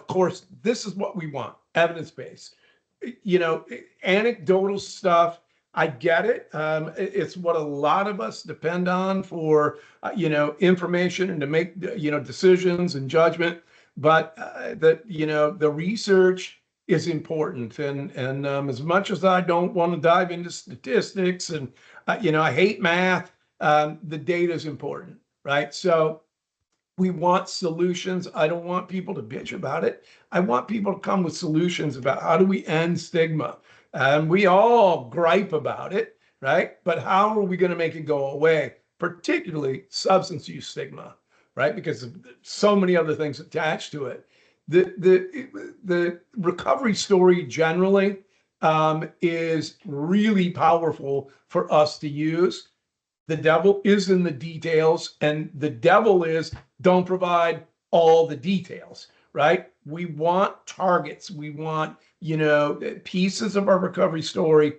course, this is what we want, evidence base. Anecdotal stuff, I get it. It's what a lot of us depend on for, information and to make, decisions and judgment. But the research is important. And as much as I don't want to dive into statistics, and, I hate math, the data is important, right? So we want solutions. I don't want people to bitch about it. I want people to come with solutions about how do we end stigma. We all gripe about it, right? But how are we going to make it go away, particularly substance use stigma, right? Because of so many other things attached to it. The recovery story generally is really powerful for us to use. The devil is in the details, and the devil is don't provide all the details, right? We want targets. We want, pieces of our recovery story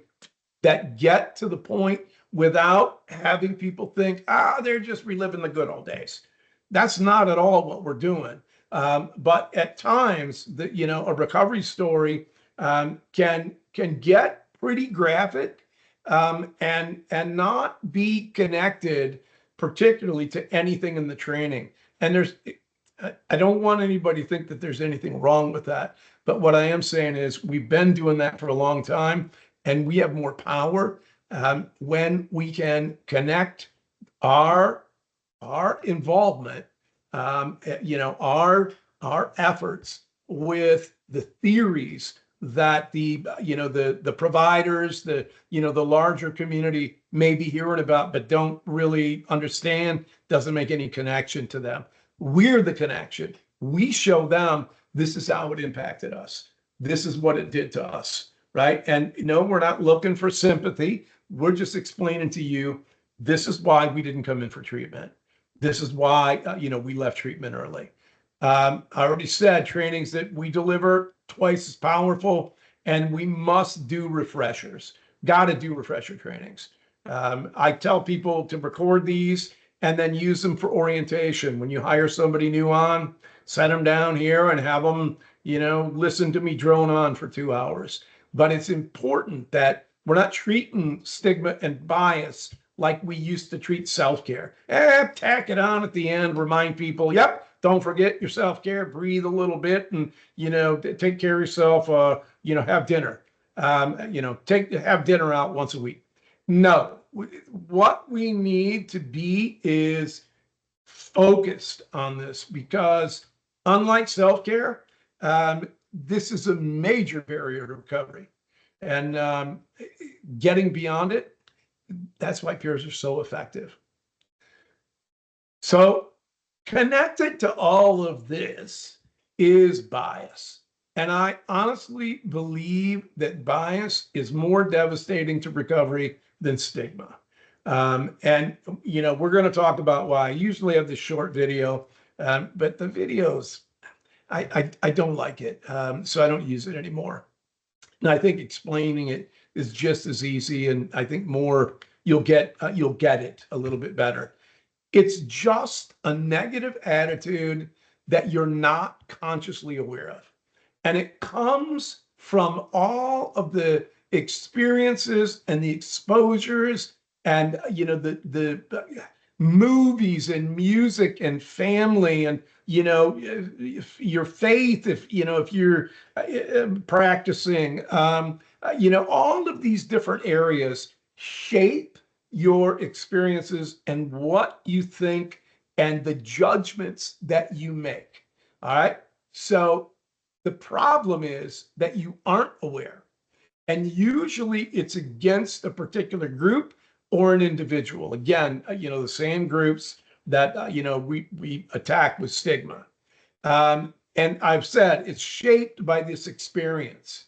that get to the point without having people think, they're just reliving the good old days. That's not at all what we're doing. But at times, a recovery story can get pretty graphic, and not be connected particularly to anything in the training. And I don't want anybody to think that there's anything wrong with that. But what I am saying is we've been doing that for a long time, and we have more power when we can connect our involvement, our efforts with the theories that the providers, the larger community may be hearing about, but don't really understand, doesn't make any connection to them. We're the connection. We show them this is how it impacted us. This is what it did to us, right? And we're not looking for sympathy. We're just explaining to you, this is why we didn't come in for treatment. This is why, we left treatment early. I already said trainings that we deliver twice as powerful, and we must do refreshers. Got to do refresher trainings. I tell people to record these and then use them for orientation. When you hire somebody new on, set them down here and have them, listen to me drone on for 2 hours. But it's important that we're not treating stigma and bias like we used to treat self-care. Tack it on at the end, remind people, yep, don't forget your self-care, breathe a little bit and, take care of yourself, have dinner. Have dinner out once a week. No, what we need to be is focused on this, because unlike self-care, this is a major barrier to recovery. And getting beyond it, that's why peers are so effective. So connected to all of this is bias. And I honestly believe that bias is more devastating to recovery than stigma. We're going to talk about why. I usually have this short video, but the videos, I don't like it, so I don't use it anymore. And I think explaining it is just as easy, and I think more you'll get it a little bit better. It's just a negative attitude that you're not consciously aware of. And it comes from all of the experiences and the exposures and, the movies and music and family and, your faith, if you're practicing, all of these different areas shape your experiences and what you think and the judgments that you make. All right. So the problem is that you aren't aware. And usually it's against a particular group or an individual. Again, the same groups that, we attack with stigma. And I've said it's shaped by this experience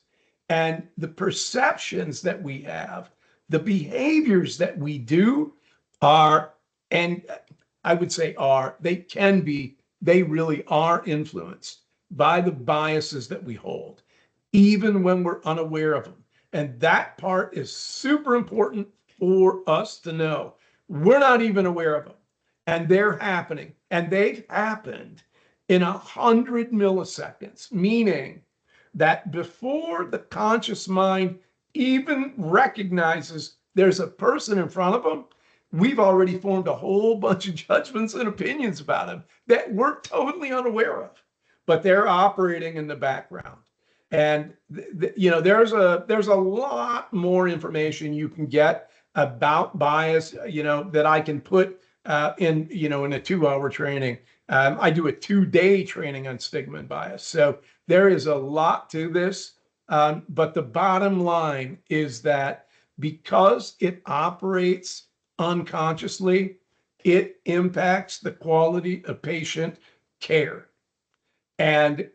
and the perceptions that we have, the behaviors that we do are, and I would say they really are influenced by the biases that we hold, even when we're unaware of them. And that part is super important for us to know. We're not even aware of them, and they're happening, and they've happened in 100 milliseconds, meaning that before the conscious mind even recognizes there's a person in front of them, we've already formed a whole bunch of judgments and opinions about them that we're totally unaware of, but they're operating in the background. And there's a lot more information you can get about bias, that I can put in a 2-hour training. I do a 2-day training on stigma and bias. So there is a lot to this. But the bottom line is that because it operates unconsciously, it impacts the quality of patient care. And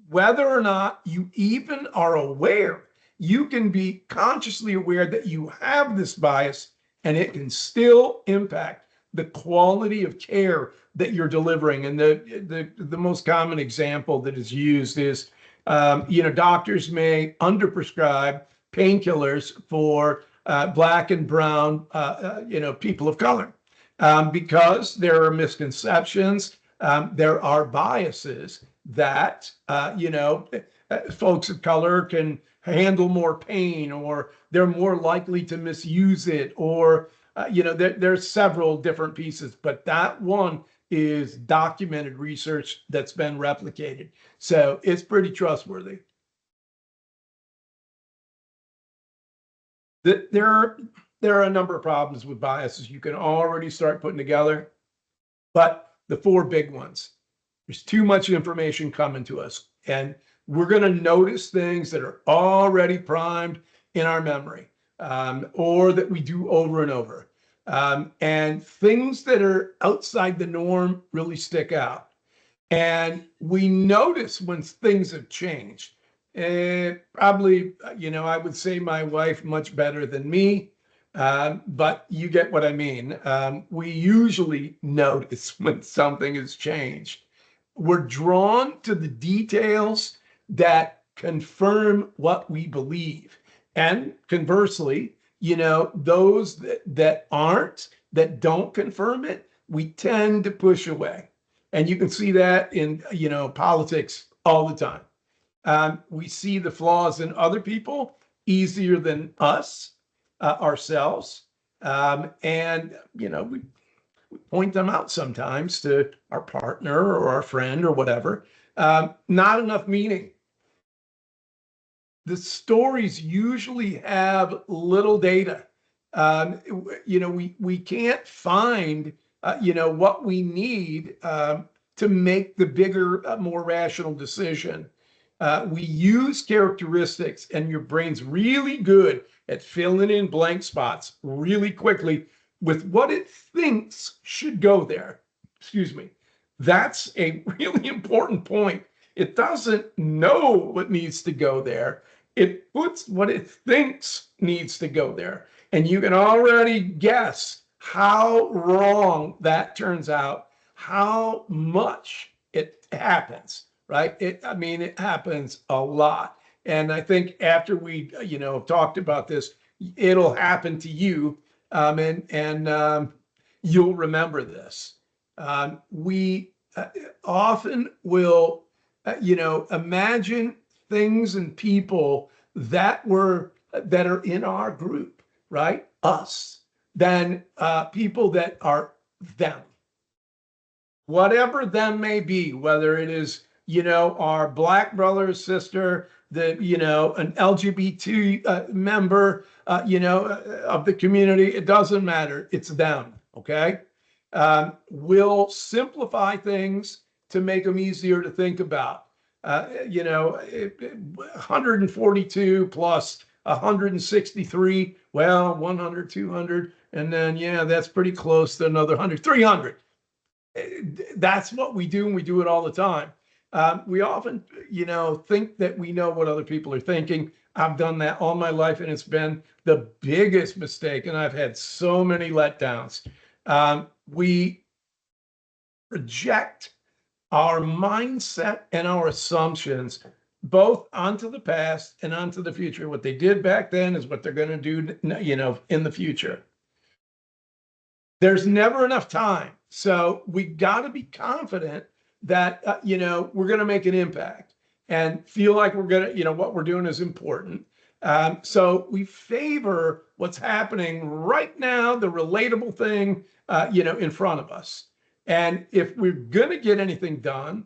whether or not you even are aware, you can be consciously aware that you have this bias, and it can still impact the quality of care that you're delivering. And the most common example that is used is, doctors may underprescribe painkillers for Black and brown, people of color, because there are misconceptions, there are biases that, folks of color can handle more pain, or they're more likely to misuse it, or, there's several different pieces, but that one is documented research that's been replicated. So it's pretty trustworthy. There are a number of problems with biases you can already start putting together, but the 4 big ones: there's too much information coming to us, and we're going to notice things that are already primed in our memory, or that we do over and over. And things that are outside the norm really stick out. And we notice when things have changed. Probably, I would say my wife much better than me, but you get what I mean. We usually notice when something has changed. we're drawn to the details that confirm what we believe. And conversely, those that aren't, that don't confirm it, we tend to push away. And you can see that in, politics all the time. We see the flaws in other people easier than us, ourselves. And, we point them out sometimes to our partner or our friend or whatever. Not enough meaning. The stories usually have little data. We can't find, what we need to make the bigger, more rational decision. We use characteristics, and your brain's really good at filling in blank spots really quickly with what it thinks should go there. Excuse me. That's a really important point. It doesn't know what needs to go there. It puts what it thinks needs to go there. And you can already guess how wrong that turns out, how much it happens, right? It happens a lot. And I think after we, talked about this, it'll happen to you. And you'll remember this. We often will, imagine things and people that are in our group, right? Us, than people that are them. Whatever them may be, whether it is, our Black brother or sister, an LGBT member, of the community, it doesn't matter. It's them, okay? We'll simplify things to make them easier to think about. 142 plus 163, well, 100, 200, and then, that's pretty close to another 100, 300. That's what we do, and we do it all the time. We often, think that we know what other people are thinking. I've done that all my life, and it's been the biggest mistake, and I've had so many letdowns. We project our mindset and our assumptions both onto the past and onto the future. What they did back then is what they're going to do, in the future. There's never enough time. So we got to be confident that, we're going to make an impact and feel like we're going to, what we're doing is important. So we favor what's happening right now, the relatable thing, in front of us. And if we're going to get anything done,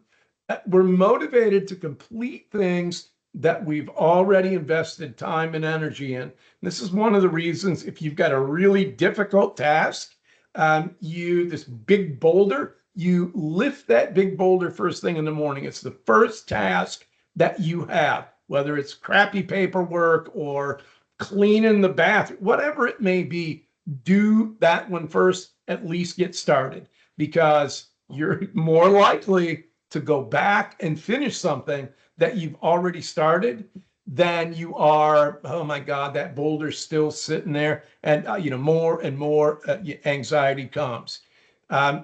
we're motivated to complete things that we've already invested time and energy in. This is one of the reasons, if you've got a really difficult task, this big boulder, you lift that big boulder first thing in the morning. It's the first task that you have, whether it's crappy paperwork or cleaning the bathroom, whatever it may be, do that one first, at least get started, because you're more likely to go back and finish something that you've already started than you are, oh my God, that boulder's still sitting there. And, more and more anxiety comes.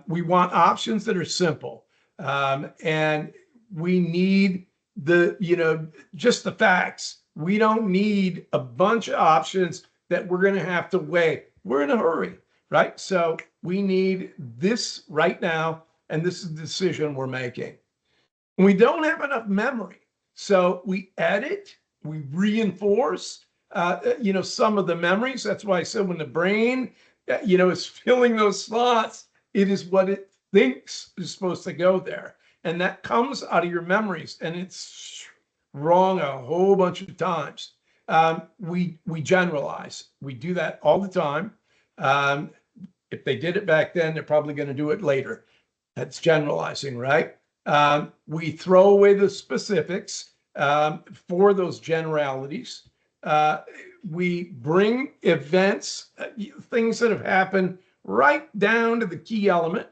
We want options that are simple. And we need just the facts. We don't need a bunch of options that we're going to have to weigh. We're in a hurry, right? So we need this right now, and this is the decision we're making. We don't have enough memory. So we edit, we reinforce, some of the memories. That's why I said when the brain, is filling those slots, it is what it thinks is supposed to go there. And that comes out of your memories, and it's wrong a whole bunch of times. We generalize. We do that all the time. If they did it back then, they're probably going to do it later. That's generalizing, right? We throw away the specifics for those generalities. We bring events, things that have happened, right down to the key element.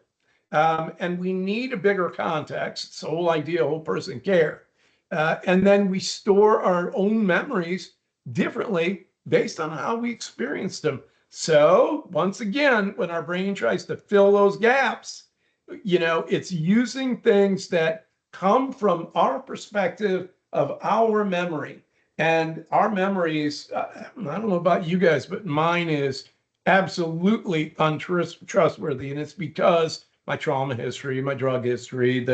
And we need a bigger context. It's the whole idea, whole person care. And then we store our own memories differently based on how we experienced them. So once again, when our brain tries to fill those gaps, it's using things that come from our perspective of our memory. And our memories, I don't know about you guys, but mine is absolutely untrustworthy. And it's because my trauma history, my drug history,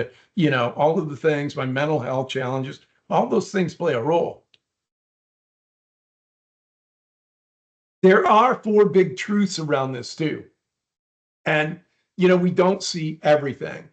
all of the things, my mental health challenges, all those things play a role. There are four big truths around this too. And, we don't see everything.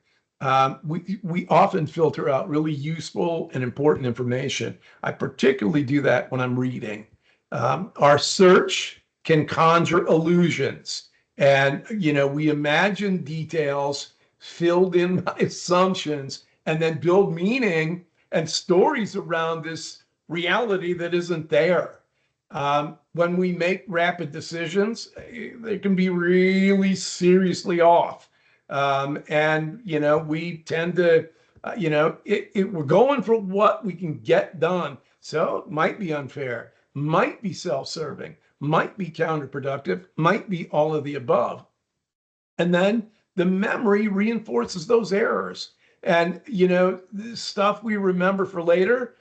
We often filter out really useful and important information. I particularly do that when I'm reading. Our search can conjure illusions. And, we imagine details filled in by assumptions and then build meaning and stories around this reality that isn't there. When we make rapid decisions, they can be really seriously off. And, we tend to, we're going for what we can get done. So it might be unfair, might be self-serving, might be counterproductive, might be all of the above. And then the memory reinforces those errors. And, the stuff we remember for later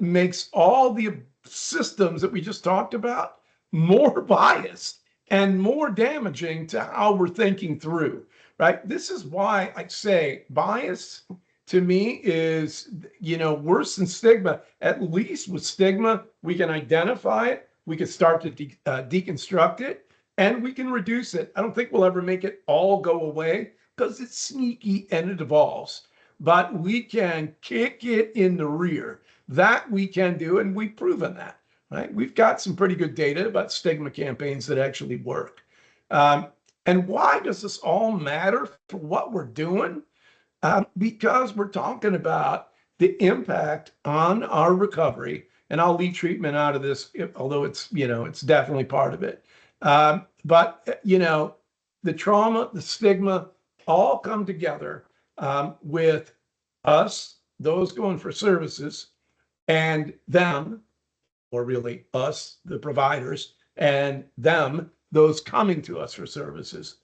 makes all the systems that we just talked about more biased and more damaging to how we're thinking through, right? This is why I say bias to me is, worse than stigma. At least with stigma, we can identify it, we can start to deconstruct it, and we can reduce it. I don't think we'll ever make it all go away because it's sneaky and it evolves, but we can kick it in the rear. That we can do, and we've proven that, right? We've got some pretty good data about stigma campaigns that actually work. And why does this all matter for what we're doing? Because we're talking about the impact on our recovery, and I'll leave treatment out of this, although it's definitely part of it. But the trauma, the stigma, all come together with us, those going for services, and them, or really us, the providers, and them, those coming to us for services.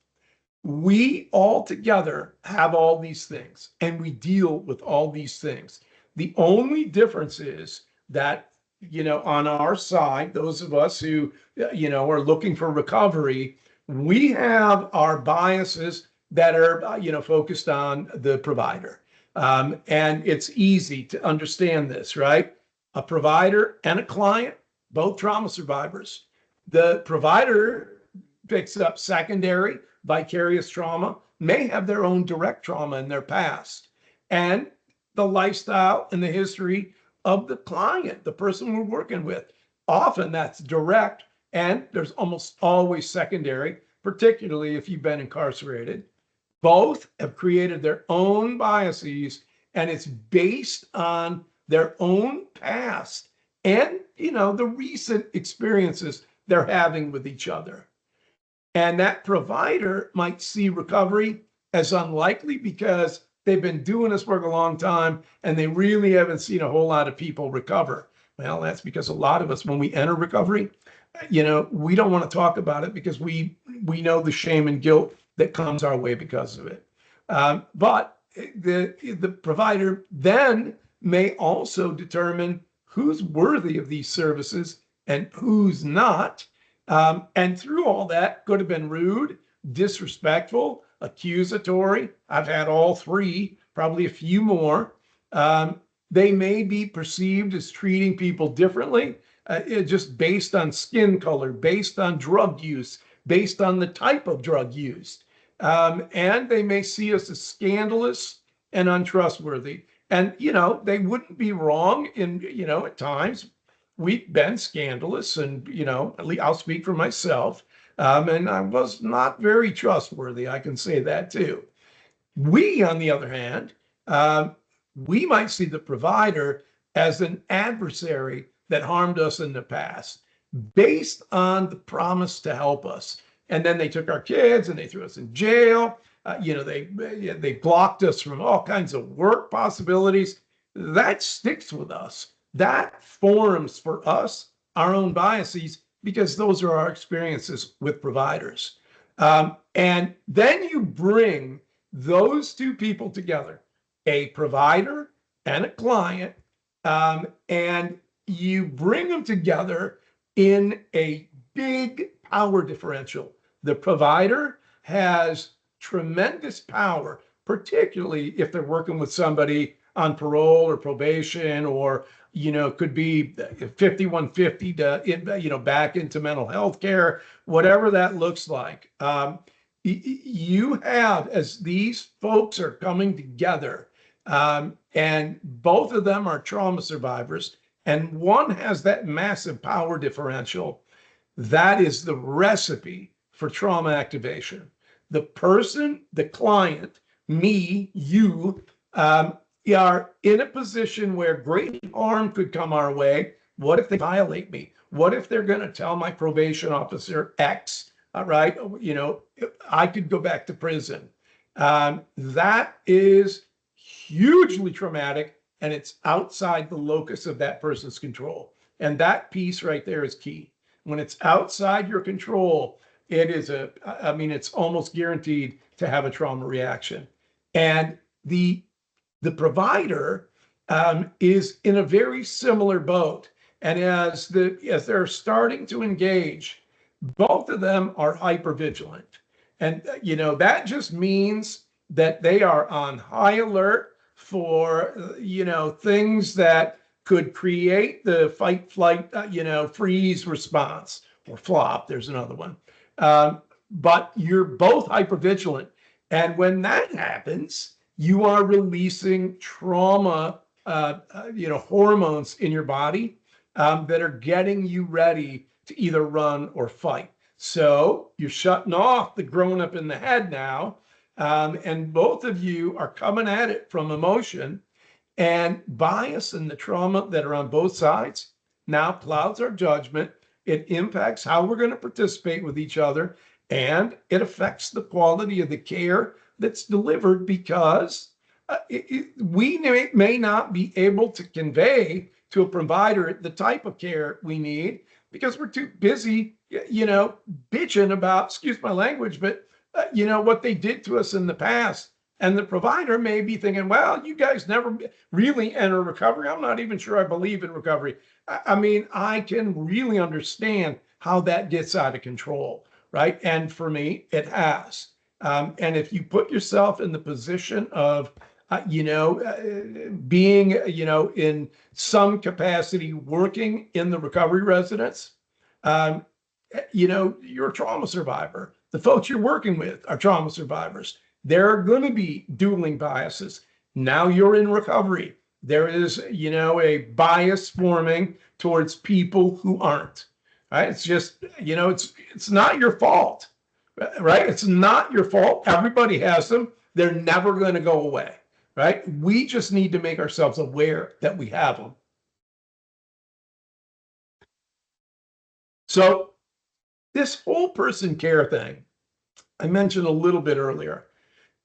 We all together have all these things, and we deal with all these things. The only difference is that, on our side, those of us who, are looking for recovery, we have our biases that are, focused on the provider. And it's easy to understand this, right? A provider and a client, both trauma survivors. The provider picks up secondary vicarious trauma, may have their own direct trauma in their past, and the lifestyle and the history of the client, the person we're working with. Often that's direct, and there's almost always secondary, particularly if you've been incarcerated. Both have created their own biases, and it's based on their own past and, the recent experiences they're having with each other. And that provider might see recovery as unlikely because they've been doing this work a long time and they really haven't seen a whole lot of people recover. Well, that's because a lot of us, when we enter recovery, we don't want to talk about it because we know the shame and guilt that comes our way because of it. But the provider then may also determine who's worthy of these services and who's not. And through all that, could have been rude, disrespectful, accusatory. I've had all three, probably a few more. They may be perceived as treating people differently, just based on skin color, based on drug use, based on the type of drug used. And they may see us as scandalous and untrustworthy. And, they wouldn't be wrong in, at times. We've been scandalous, and at least I'll speak for myself. And I was not very trustworthy. I can say that too. We, on the other hand, we might see the provider as an adversary that harmed us in the past, based on the promise to help us. And then they took our kids and they threw us in jail. They blocked us from all kinds of work possibilities. That sticks with us. That forms for us our own biases because those are our experiences with providers. And then you bring those two people together, a provider and a client, and you bring them together in a big power differential. The provider has tremendous power, particularly if they're working with somebody on parole or probation, or could be 5150 to back into mental health care, whatever that looks like. You have, as these folks are coming together, and both of them are trauma survivors, and one has that massive power differential, that is the recipe for trauma activation. The person, the client, me, you, are in a position where great harm could come our way. What if they violate me? What if they're going to tell my probation officer X? All right, I could go back to prison. That is hugely traumatic, and it's outside the locus of that person's control. And that piece right there is key. When it's outside your control, it's almost guaranteed to have a trauma reaction. And the provider is in a very similar boat. And as they're starting to engage, both of them are hypervigilant. And, that just means that they are on high alert for, things that could create the fight, flight, freeze response, or flop. There's another one. But you're both hypervigilant. And when that happens, you are releasing trauma, hormones in your body that are getting you ready to either run or fight. So you're shutting off the grown-up in the head now, and both of you are coming at it from emotion, and bias and the trauma that are on both sides now clouds our judgment. It impacts how we're going to participate with each other, and it affects the quality of the care that's delivered, because we may not be able to convey to a provider the type of care we need because we're too busy, bitching about, excuse my language, but what they did to us in the past. And the provider may be thinking, well, you guys never really enter recovery. I'm not even sure I believe in recovery. I can really understand how that gets out of control, right? And for me, it has. And if you put yourself in the position of, being, in some capacity working in the recovery residence, you're a trauma survivor. The folks you're working with are trauma survivors. There are going to be dueling biases. Now you're in recovery. There is, a bias forming towards people who aren't, right? It's just, it's not your fault, right? It's not your fault. Everybody has them. They're never going to go away, right? We just need to make ourselves aware that we have them. So this whole person care thing I mentioned a little bit earlier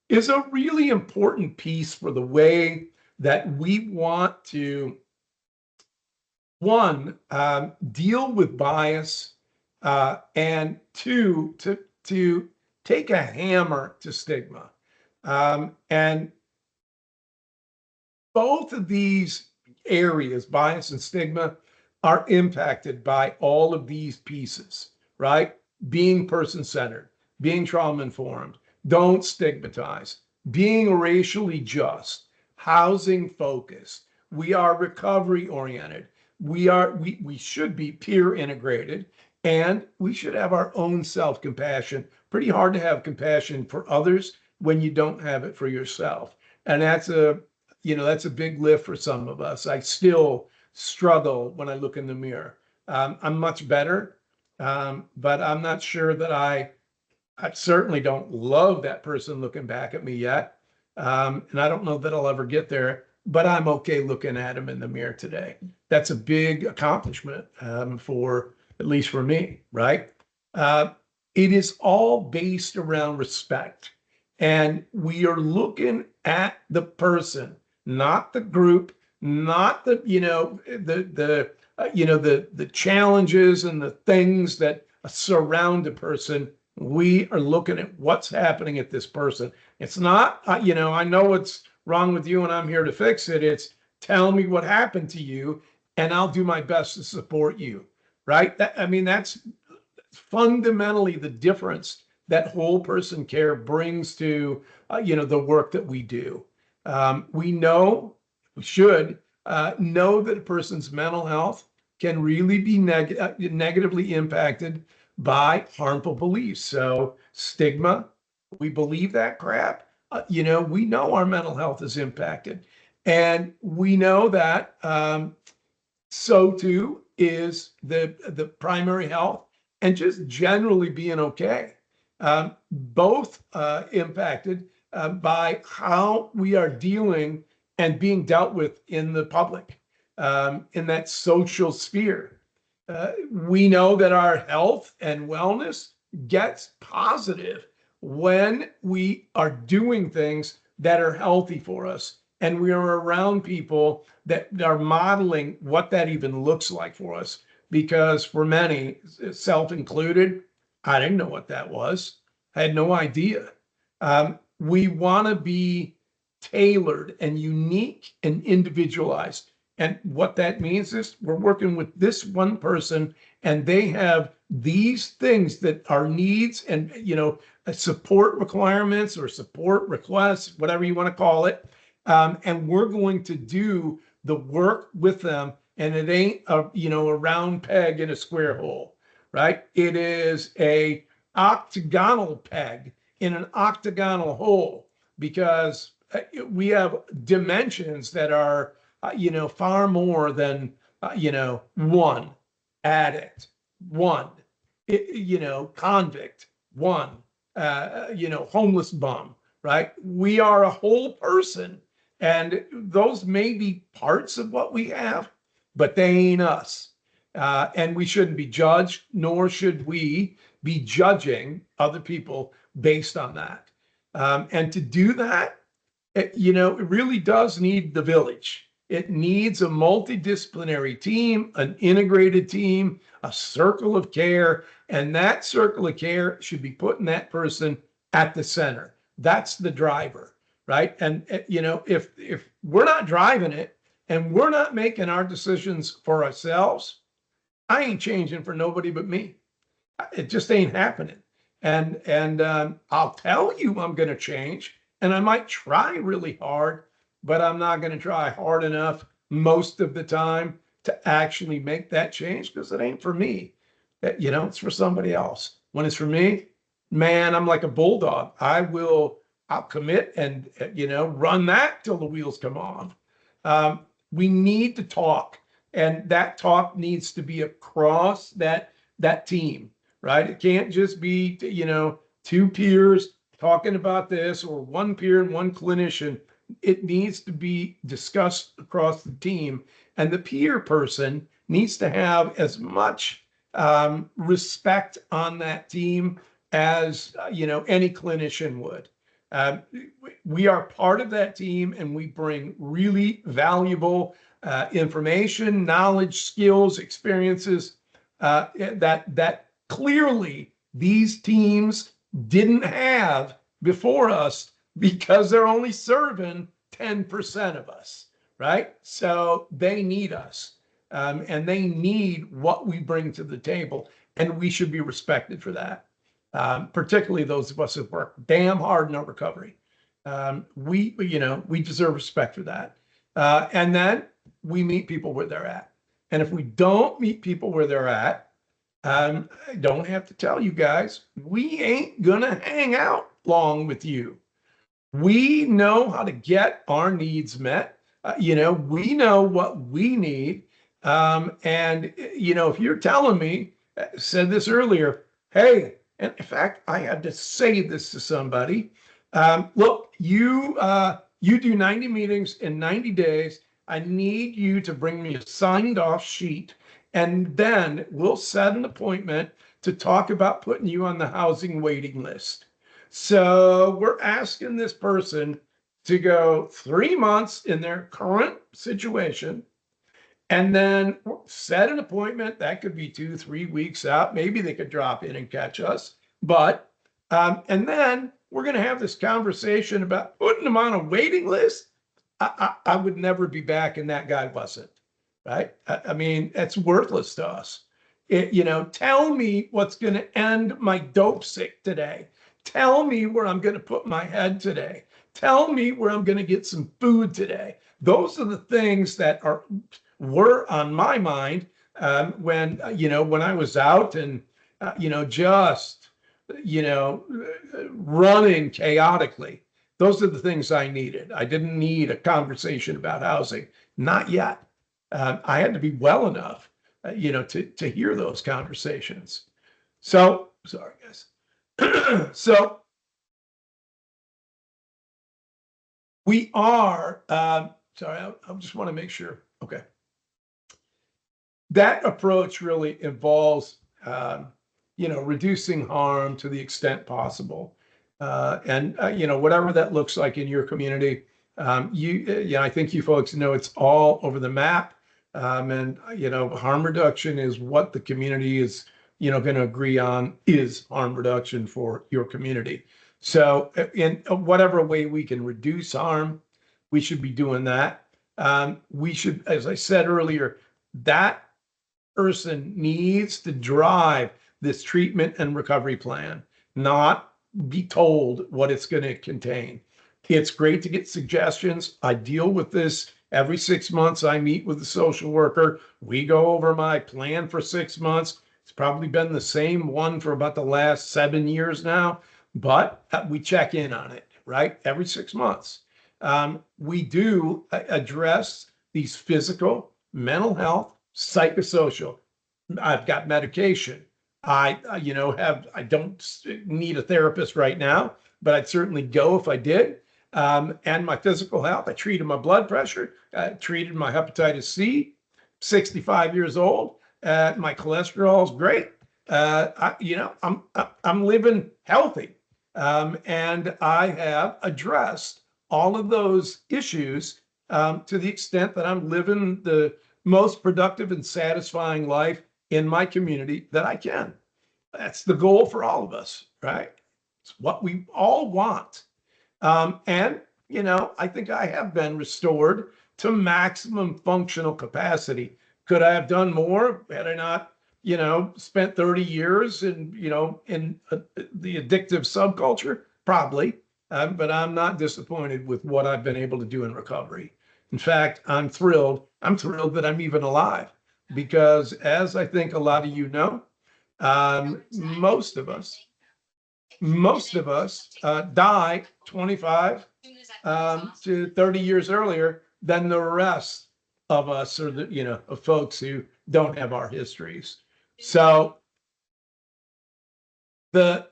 is a really important piece for the way that we want to, one, deal with bias, and two, to take a hammer to stigma. And both of these areas, bias and stigma, are impacted by all of these pieces, right? Being person-centered, being trauma-informed, don't stigmatize, being racially just, housing focused. We are recovery oriented. We should be peer integrated, and we should have our own self-compassion. Pretty hard to have compassion for others when you don't have it for yourself. And that's a big lift for some of us. I still struggle when I look in the mirror. I'm much better, but I'm not sure that I certainly don't love that person looking back at me yet. And I don't know that I'll ever get there, but I'm okay looking at him in the mirror today. That's a big accomplishment, for, at least for me, right? It is all based around respect. And we are looking at the person, not the group, not the challenges and the things that surround a person. We are looking at what's happening at this person. It's not, I know it's wrong with you and I'm here to fix it. It's tell me what happened to you and I'll do my best to support you, right? I mean, that's fundamentally the difference that whole person care brings to the work that we do. We know, we should know that a person's mental health can really be negatively impacted by harmful beliefs. So stigma, we believe that crap. We know our mental health is impacted, and we know that so too is the primary health and just generally being okay. Both impacted by how we are dealing and being dealt with in the public, in that social sphere. We know that our health and wellness gets positive when we are doing things that are healthy for us and we are around people that are modeling what that even looks like for us. Because for many, self included, I didn't know what that was. I had no idea. We want to be tailored and unique and individualized. And what that means is we're working with this one person and they have these things that are needs and, support requirements or support requests, whatever you want to call it. And we're going to do the work with them. And it ain't a round peg in a square hole, right? It is a octagonal peg in an octagonal hole, because we have dimensions that are far more than one addict, one convict, one homeless bum, right? We are a whole person, and those may be parts of what we have, but they ain't us. And we shouldn't be judged, nor should we be judging other people based on that. And to do that, it really does need the village. It needs a multidisciplinary team, an integrated team, a circle of care, and that circle of care should be putting that person at the center. That's the driver, right? And if we're not driving it and we're not making our decisions for ourselves, I ain't changing for nobody but me. It just ain't happening. And I'll tell you I'm going to change, and I might try really hard, but I'm not going to try hard enough most of the time to actually make that change, because it ain't for me. It's for somebody else. When it's for me, man, I'm like a bulldog. I'll commit and run that till the wheels come off. We need to talk, and that talk needs to be across that team, right? It can't just be two peers talking about this, or one peer and one clinician. It needs to be discussed across the team, and the peer person needs to have as much respect on that team as any clinician would. We are part of that team, and we bring really valuable information, knowledge, skills, experiences that clearly these teams didn't have before us, because they're only serving 10% of us, right? So they need us, and they need what we bring to the table, and we should be respected for that. Particularly those of us who work damn hard in our recovery. We deserve respect for that. And then we meet people where they're at. And if we don't meet people where they're at, I don't have to tell you guys, we ain't gonna hang out long with you. We know how to get our needs met. We know what we need. And if you're telling me, said this earlier, hey, and in fact, I had to say this to somebody. Look, you do 90 meetings in 90 days. I need you to bring me a signed off sheet, and then we'll set an appointment to talk about putting you on the housing waiting list. So we're asking this person to go 3 months in their current situation, and then set an appointment. That could be 2-3 weeks out. Maybe they could drop in and catch us. But, and then we're going to have this conversation about putting them on a waiting list. I would never be back and that guy wasn't, right? I mean, it's worthless to us. Tell me what's going to end my dope sick today. Tell me where I'm going to put my head today. Tell me where I'm going to get some food today. Those are the things that were on my mind when I was out and just running chaotically. Those are the things I needed. I didn't need a conversation about housing, not yet. I had to be well enough, to hear those conversations. So sorry, guys. So we are. Sorry, I just want to make sure. Okay. That approach really involves, reducing harm to the extent possible. And whatever that looks like in your community, I think you folks know it's all over the map. And harm reduction is what the community is, going to agree on is harm reduction for your community. So in whatever way we can reduce harm, we should be doing that. We should, as I said earlier, that person needs to drive this treatment and recovery plan, not be told what it's going to contain. It's great to get suggestions. I deal with this every 6 months. I meet with the social worker. We go over my plan for 6 months. It's probably been the same one for about the last 7 years now, but we check in on it, right? Every 6 months. We do address these physical, mental health, psychosocial. I've got medication. I don't need a therapist right now, but I'd certainly go if I did. And my physical health, I treated my blood pressure, treated my hepatitis C, 65 years old. My cholesterol is great. I'm living healthy. And I have addressed all of those issues to the extent that I'm living the most productive and satisfying life in my community that I can. That's the goal for all of us, right? It's what we all want. And I think I have been restored to maximum functional capacity. Could I have done more had I not, spent 30 years in the addictive subculture? Probably. But I'm not disappointed with what I've been able to do in recovery. In fact, I'm thrilled. I'm thrilled that I'm even alive because, as I think a lot of you know, most of us die 25 to 30 years earlier than the rest of us, or of folks who don't have our histories. So the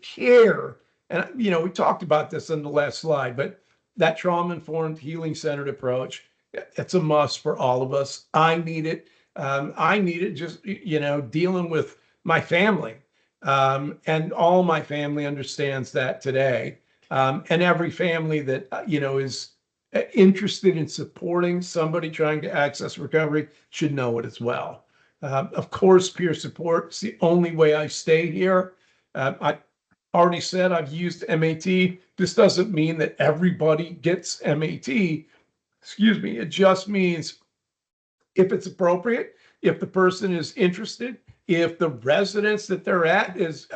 care, and we talked about this in the last slide, but that trauma-informed healing centered approach, it's a must for all of us. I need it. I need it just, dealing with my family. And all my family understands that today. And every family that, is interested in supporting somebody trying to access recovery should know it as well. Of course, peer support is the only way I stay here. I already said I've used MAT. This doesn't mean that everybody gets MAT. Excuse me. It just means if it's appropriate, if the person is interested, if the residence that they're at is,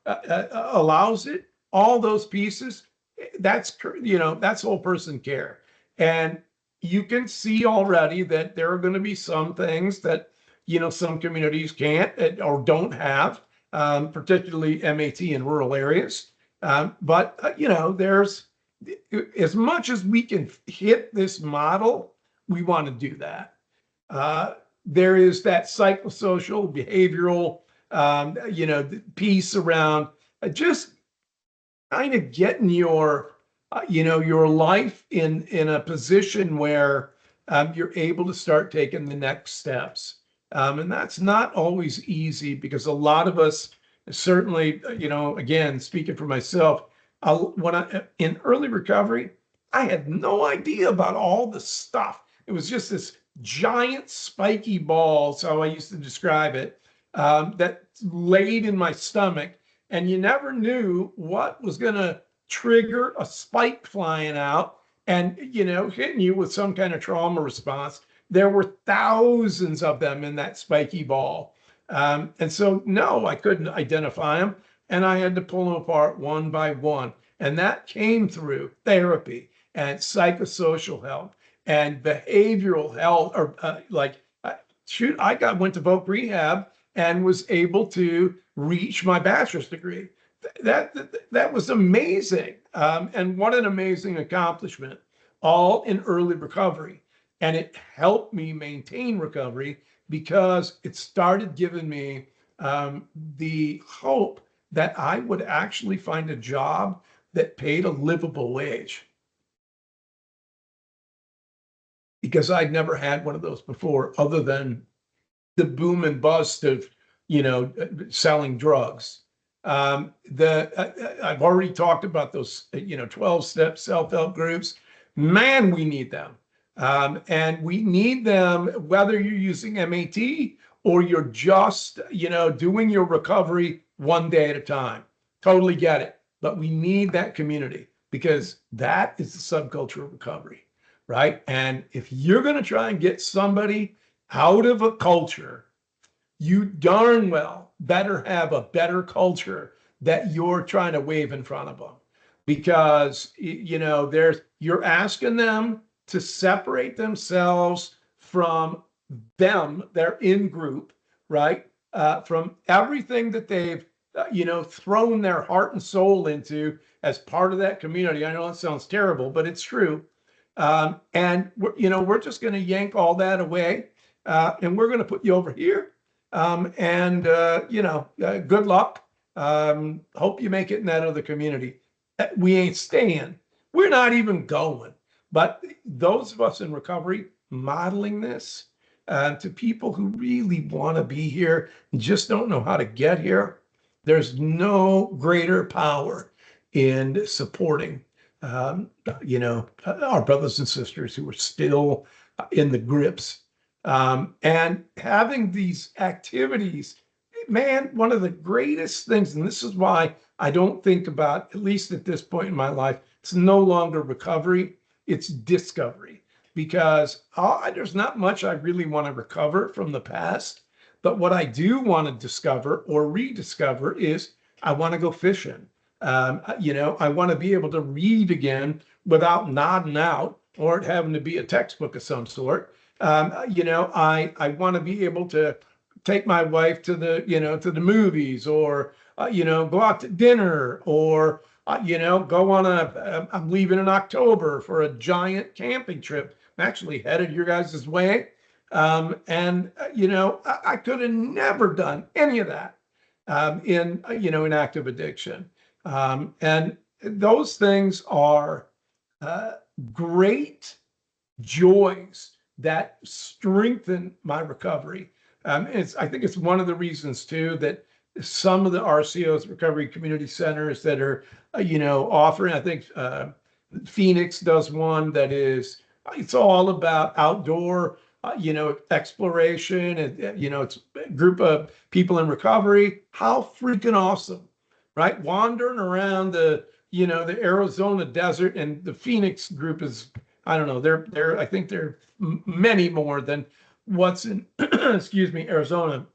allows it, all those pieces, that's whole person care. And you can see already that there are going to be some things that, some communities can't or don't have, particularly MAT in rural areas. But there's, as much as we can hit this model, we want to do that. There is that psychosocial, behavioral, piece around just kind of getting your life in a position where you're able to start taking the next steps. And that's not always easy because a lot of us, certainly, again, speaking for myself, in early recovery, I had no idea about all the stuff. It was just this giant spiky ball, so I used to describe it, that laid in my stomach, and you never knew what was going to trigger a spike flying out and, hitting you with some kind of trauma response. There were thousands of them in that spiky ball. And so, no, I couldn't identify them. And I had to pull them apart one by one. And that came through therapy and psychosocial help and behavioral health, or went to voc rehab and was able to reach my bachelor's degree. That was amazing. And what an amazing accomplishment, all in early recovery. And it helped me maintain recovery because it started giving me the hope that I would actually find a job that paid a livable wage. Because I'd never had one of those before, other than the boom and bust of, selling drugs. I've already talked about those, 12-step self-help groups. Man, we need them. And we need them whether you're using MAT or you're just, doing your recovery one day at a time. Totally get it. But we need that community because that is the subculture of recovery, right? And if you're going to try and get somebody out of a culture, you darn well better have a better culture that you're trying to wave in front of them, because you're asking them to separate themselves from their in group, right? From everything that they've thrown their heart and soul into as part of that community. I know it sounds terrible, but it's true. And we're just going to yank all that away, and we're going to put you over here. Good luck. Hope you make it in that other community. We ain't staying. We're not even going. But those of us in recovery modeling this to people who really want to be here and just don't know how to get here, there's no greater power in supporting, our brothers and sisters who are still in the grips. And having these activities, man, one of the greatest things, and this is why I don't think about, at least at this point in my life, it's no longer recovery, it's discovery. Because there's not much I really want to recover from the past, but what I do want to discover or rediscover is I want to go fishing. I want to be able to read again without nodding out or it having to be a textbook of some sort. I want to be able to take my wife to the movies, or go out to dinner, or go on I'm leaving in October for a giant camping trip. I'm actually headed your guys' way. I could have never done any of that in active addiction. And those things are great joys that strengthen my recovery. I think it's one of the reasons too that some of the RCOs, recovery community centers, that are offering, I think Phoenix does one that is, it's all about outdoor exploration, and it's a group of people in recovery. How freaking awesome, right? Wandering around the Arizona desert, and the Phoenix group is, I don't know, I think they're many more than what's in Arizona.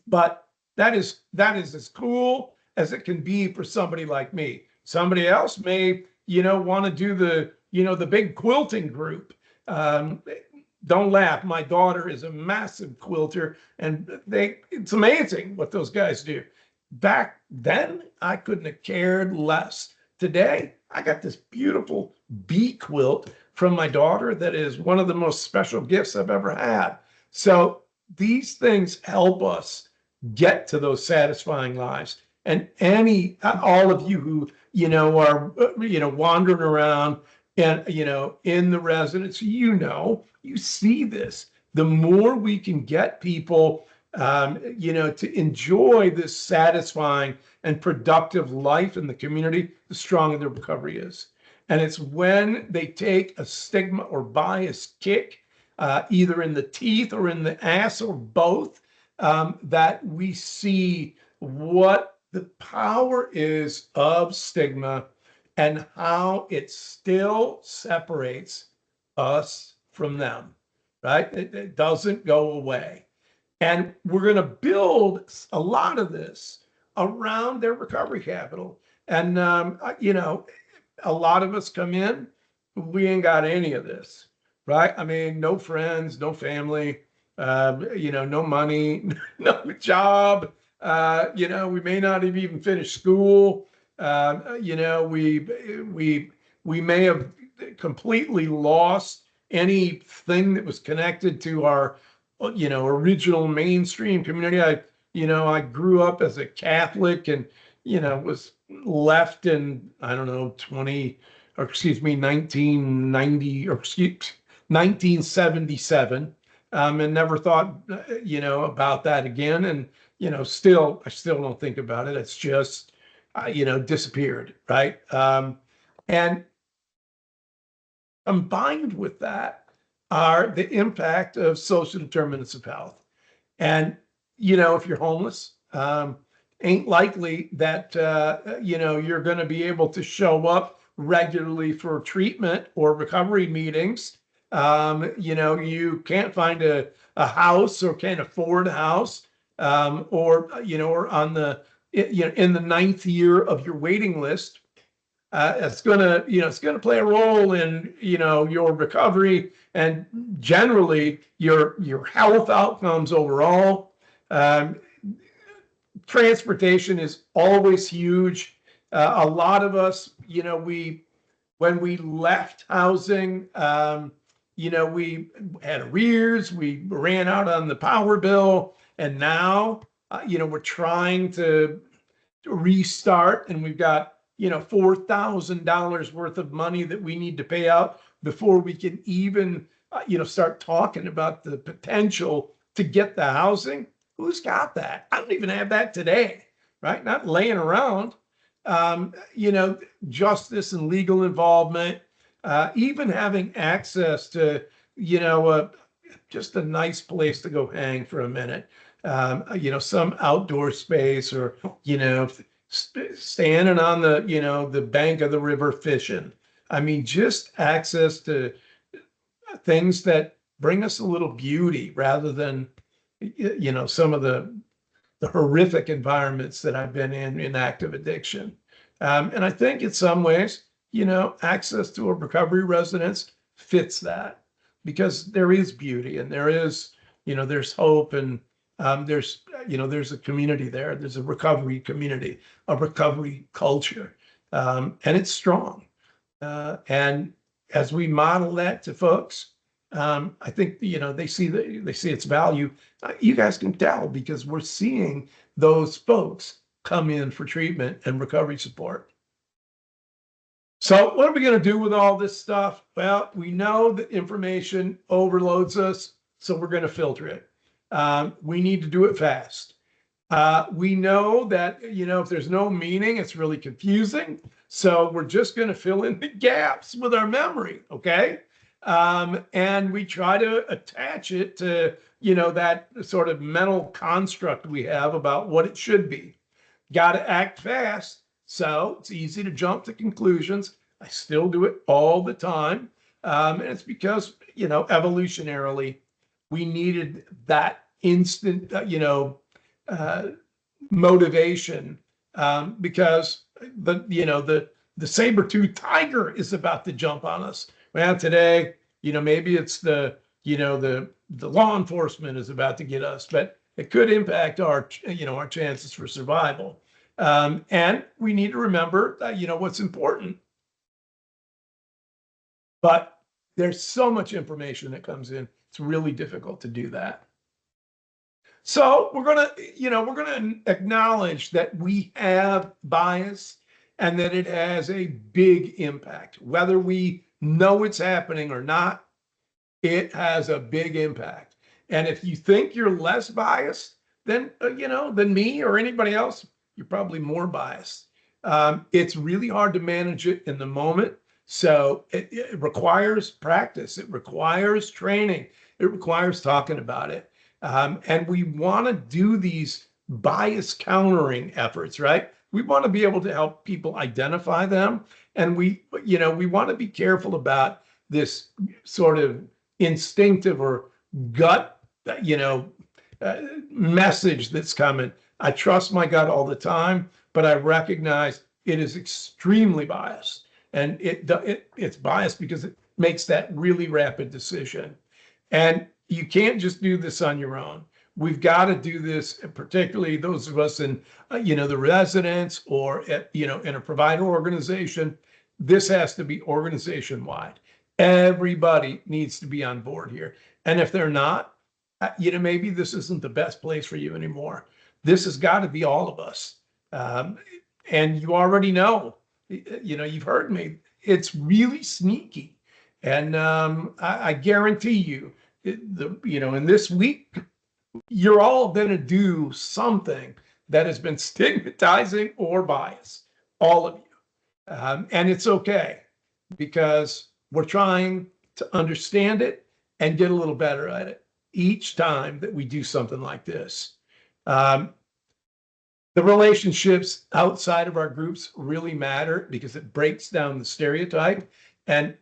But that is as cool as it can be for somebody like me. Somebody else may want to do the big quilting group. Don't laugh. My daughter is a massive quilter, and it's amazing what those guys do. Back then, I couldn't have cared less. Today, I got this beautiful bee quilt from my daughter that is one of the most special gifts I've ever had. So these things help us get to those satisfying lives. And all of you who, are, wandering around and, in the residence, you see this. The more we can get people, to enjoy this satisfying and productive life in the community, the stronger the recovery is. And it's when they take a stigma or bias kick, either in the teeth or in the ass or both, that we see what the power is of stigma and how it still separates us from them, right? It doesn't go away. And we're going to build a lot of this around their recovery capital. And, a lot of us come in, we ain't got any of this, right? I mean, no friends, no family, no money, no job. We may not have even finished school. We may have completely lost anything that was connected to our, original mainstream community. I grew up as a Catholic and, was left in, I don't know, 1990 or 1977, and never thought, about that again. And, I still don't think about it. It's just, disappeared, right? And combined with that are the impact of social determinants of health. And, if you're homeless, ain't likely that, you're going to be able to show up regularly for treatment or recovery meetings. You can't find a house or can't afford a house, or on the, in the ninth year of your waiting list. It's gonna play a role in, your recovery and generally your health outcomes overall. Transportation is always huge. A lot of us, when we left housing, we had arrears, we ran out on the power bill, and now, we're trying to restart, and we've got, $4,000 worth of money that we need to pay out before we can even, start talking about the potential to get the housing. Who's got that? I don't even have that today, right? Not laying around. Justice and legal involvement, even having access to, just a nice place to go hang for a minute, some outdoor space, or, standing on the, the bank of the river fishing. I mean, just access to things that bring us a little beauty rather than, some of the horrific environments that I've been in active addiction. And I think in some ways, access to a recovery residence fits that, because there is beauty and there is, there's hope, and there's a community there. There's a recovery community, a recovery culture, and it's strong. And as we model that to folks, I think, they see its value. You guys can tell because we're seeing those folks come in for treatment and recovery support. So what are we going to do with all this stuff? Well, we know that information overloads us, so we're going to filter it. We need to do it fast. We know that, if there's no meaning, it's really confusing. So we're just going to fill in the gaps with our memory, okay? And we try to attach it to, that sort of mental construct we have about what it should be. Got to act fast. So it's easy to jump to conclusions. I still do it all the time. And it's because, evolutionarily, we needed that instant, motivation, because the saber-toothed tiger is about to jump on us. Well, today, maybe it's the law enforcement is about to get us, but it could impact our chances for survival. And we need to remember that, what's important. But there's so much information that comes in. It's really difficult to do that. So we're gonna acknowledge that we have bias and that it has a big impact. Whether we know it's happening or not, it has a big impact. And if you think you're less biased than me or anybody else, you're probably more biased. It's really hard to manage it in the moment. So it requires practice. It requires training. It requires talking about it. And we want to do these bias countering efforts, right? We want to be able to help people identify them And we want to be careful about this sort of instinctive or gut, you know, message that's coming. I trust my gut all the time, but I recognize it is extremely biased, and it's biased because it makes that really rapid decision. And you can't just do this on your own. We've got to do this, particularly those of us in, the residents or in a provider organization. This has to be organization wide. Everybody needs to be on board here. And if they're not, maybe this isn't the best place for you anymore. This has got to be all of us. And you already know, you've heard me. It's really sneaky. And I guarantee you, in this week, you're all going to do something that has been stigmatizing or biased, all of you. And it's okay, because we're trying to understand it and get a little better at it each time that we do something like this. The relationships outside of our groups really matter because it breaks down the stereotype. And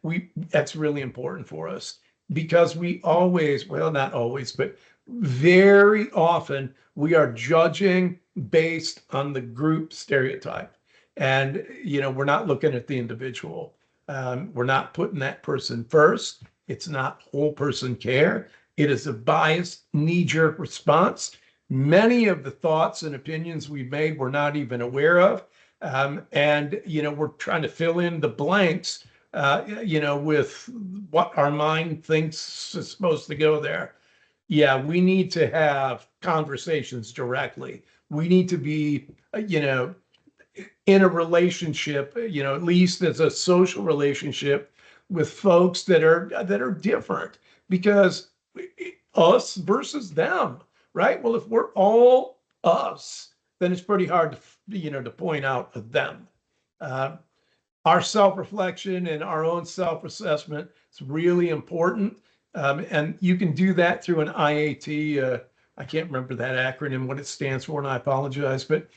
that's really important for us, because we always, well, not always, but very often we are judging based on the group stereotype. And, we're not looking at the individual. We're not putting that person first. It's not whole person care. It is a biased, knee-jerk response. Many of the thoughts and opinions we've made we're not even aware of. And we're trying to fill in the blanks, with what our mind thinks is supposed to go there. Yeah, we need to have conversations directly. We need to be, in a relationship, at least as a social relationship with folks that are different, because us versus them, right? Well, if we're all us, then it's pretty hard to point out them. Our self-reflection and our own self-assessment is really important. And you can do that through an IAT. I can't remember that acronym, what it stands for, and I apologize, but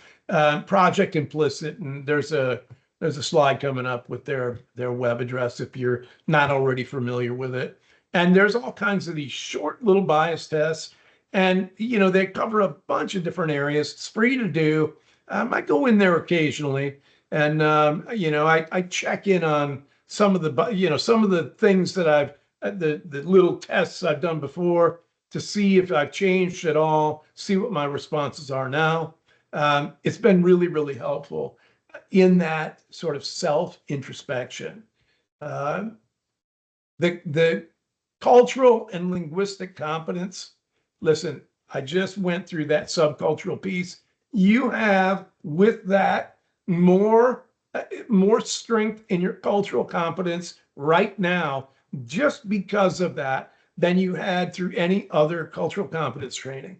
Project Implicit. And there's a slide coming up with their web address if you're not already familiar with it. And there's all kinds of these short little bias tests. And, they cover a bunch of different areas. It's free to do. I go in there occasionally, and, I check in on some of the things that the little tests I've done before, to see if I've changed at all, see what my responses are now. It's been really, really helpful in that sort of self-introspection. The cultural and linguistic competence. Listen, I just went through that subcultural piece. You have, with that, more strength in your cultural competence right now, just because of that, than you had through any other cultural competence training.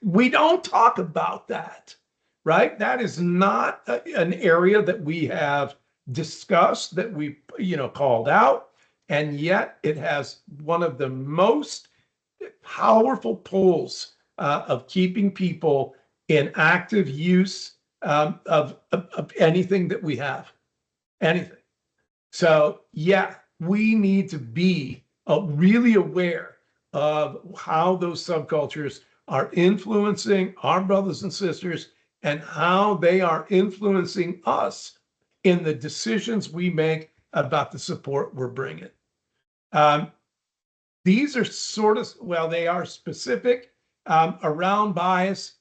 We don't talk about that, right? That is not an area that we have discussed, that we called out, and yet it has one of the most powerful pulls of keeping people in active use of anything that we have, anything. So yeah, we need to be really aware of how those subcultures are influencing our brothers and sisters, and how they are influencing us in the decisions we make about the support we're bringing. These are they are specific around bias.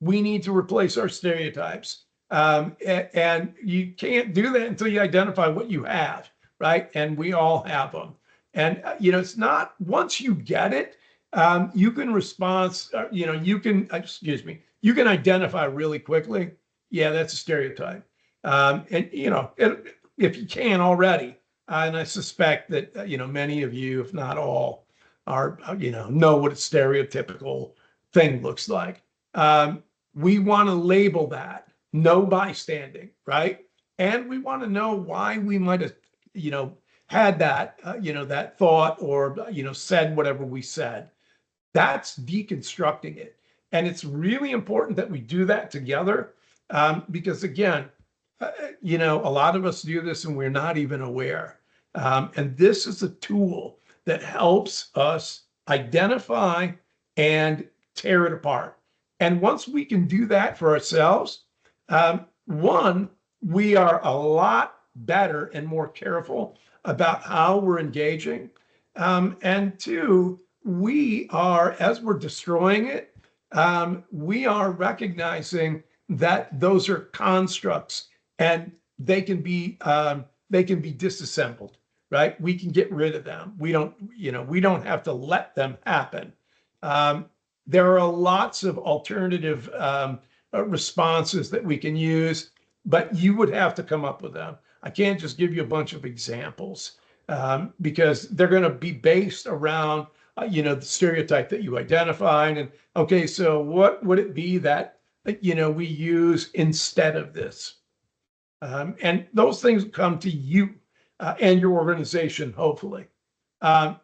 We need to replace our stereotypes. And you can't do that until you identify what you have, right? And we all have them. And, it's not, once you get it, you can respond, you can identify really quickly. Yeah, that's a stereotype. And, if you can already, and I suspect that, many of you, if not all, are, know what a stereotypical thing looks like. We want to label that no bystanding, right? And we want to know why we might have, had that, that thought, or, said whatever we said. That's deconstructing it. And it's really important that we do that together, because again, a lot of us do this and we're not even aware. And this is a tool that helps us identify and tear it apart. And once we can do that for ourselves, one, we are a lot better and more careful about how we're engaging. And two, we are, as we're destroying it, we are recognizing that those are constructs and they can be disassembled, right? We can get rid of them. We don't have to let them happen. There are lots of alternative responses that we can use, but you would have to come up with them. I can't just give you a bunch of examples because they're going to be based around, the stereotype that you identified. And okay, so what would it be that, we use instead of this? And those things come to you and your organization, hopefully. That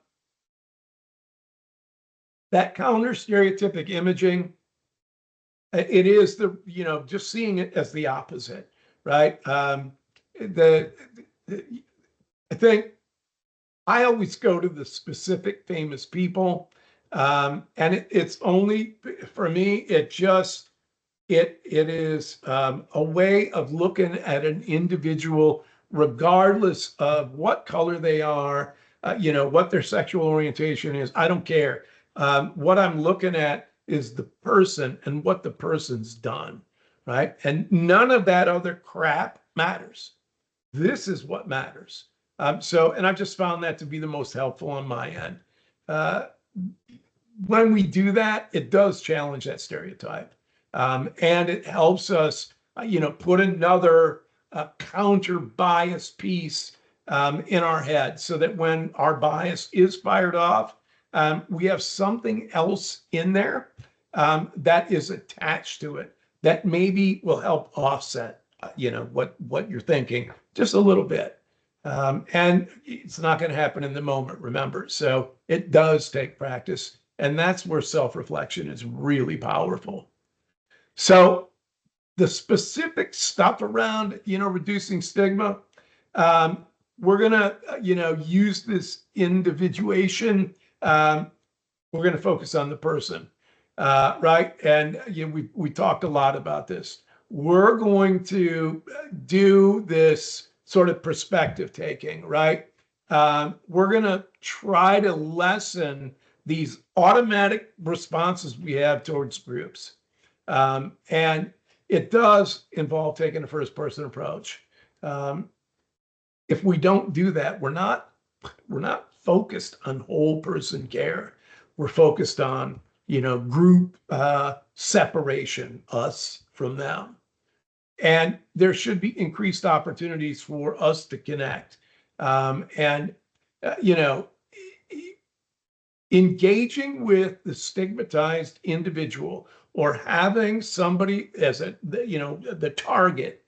counter stereotypic imaging, it is just seeing it as the opposite, right? I think I always go to the specific famous people, and it's only for me. It is a way of looking at an individual, regardless of what color they are, what their sexual orientation is. I don't care. What I'm looking at is the person and what the person's done, right? And none of that other crap matters. This is what matters. And I've just found that to be the most helpful on my end. When we do that, it does challenge that stereotype. And it helps us, put another counter bias piece in our head so that when our bias is fired off, we have something else in there that is attached to it that maybe will help offset, what you're thinking just a little bit. And it's not going to happen in the moment, remember. So it does take practice. And that's where self-reflection is really powerful. So the specific stuff around, reducing stigma, we're going to, use this individuation. We're going to focus on the person, right? And we talked a lot about this. We're going to do this sort of perspective taking, right? We're going to try to lessen these automatic responses we have towards groups. And it does involve taking a first person approach. If we don't do that, we're not focused on whole person care. We're focused on, group separation, us from them. And there should be increased opportunities for us to connect. Engaging with the stigmatized individual or having somebody as the target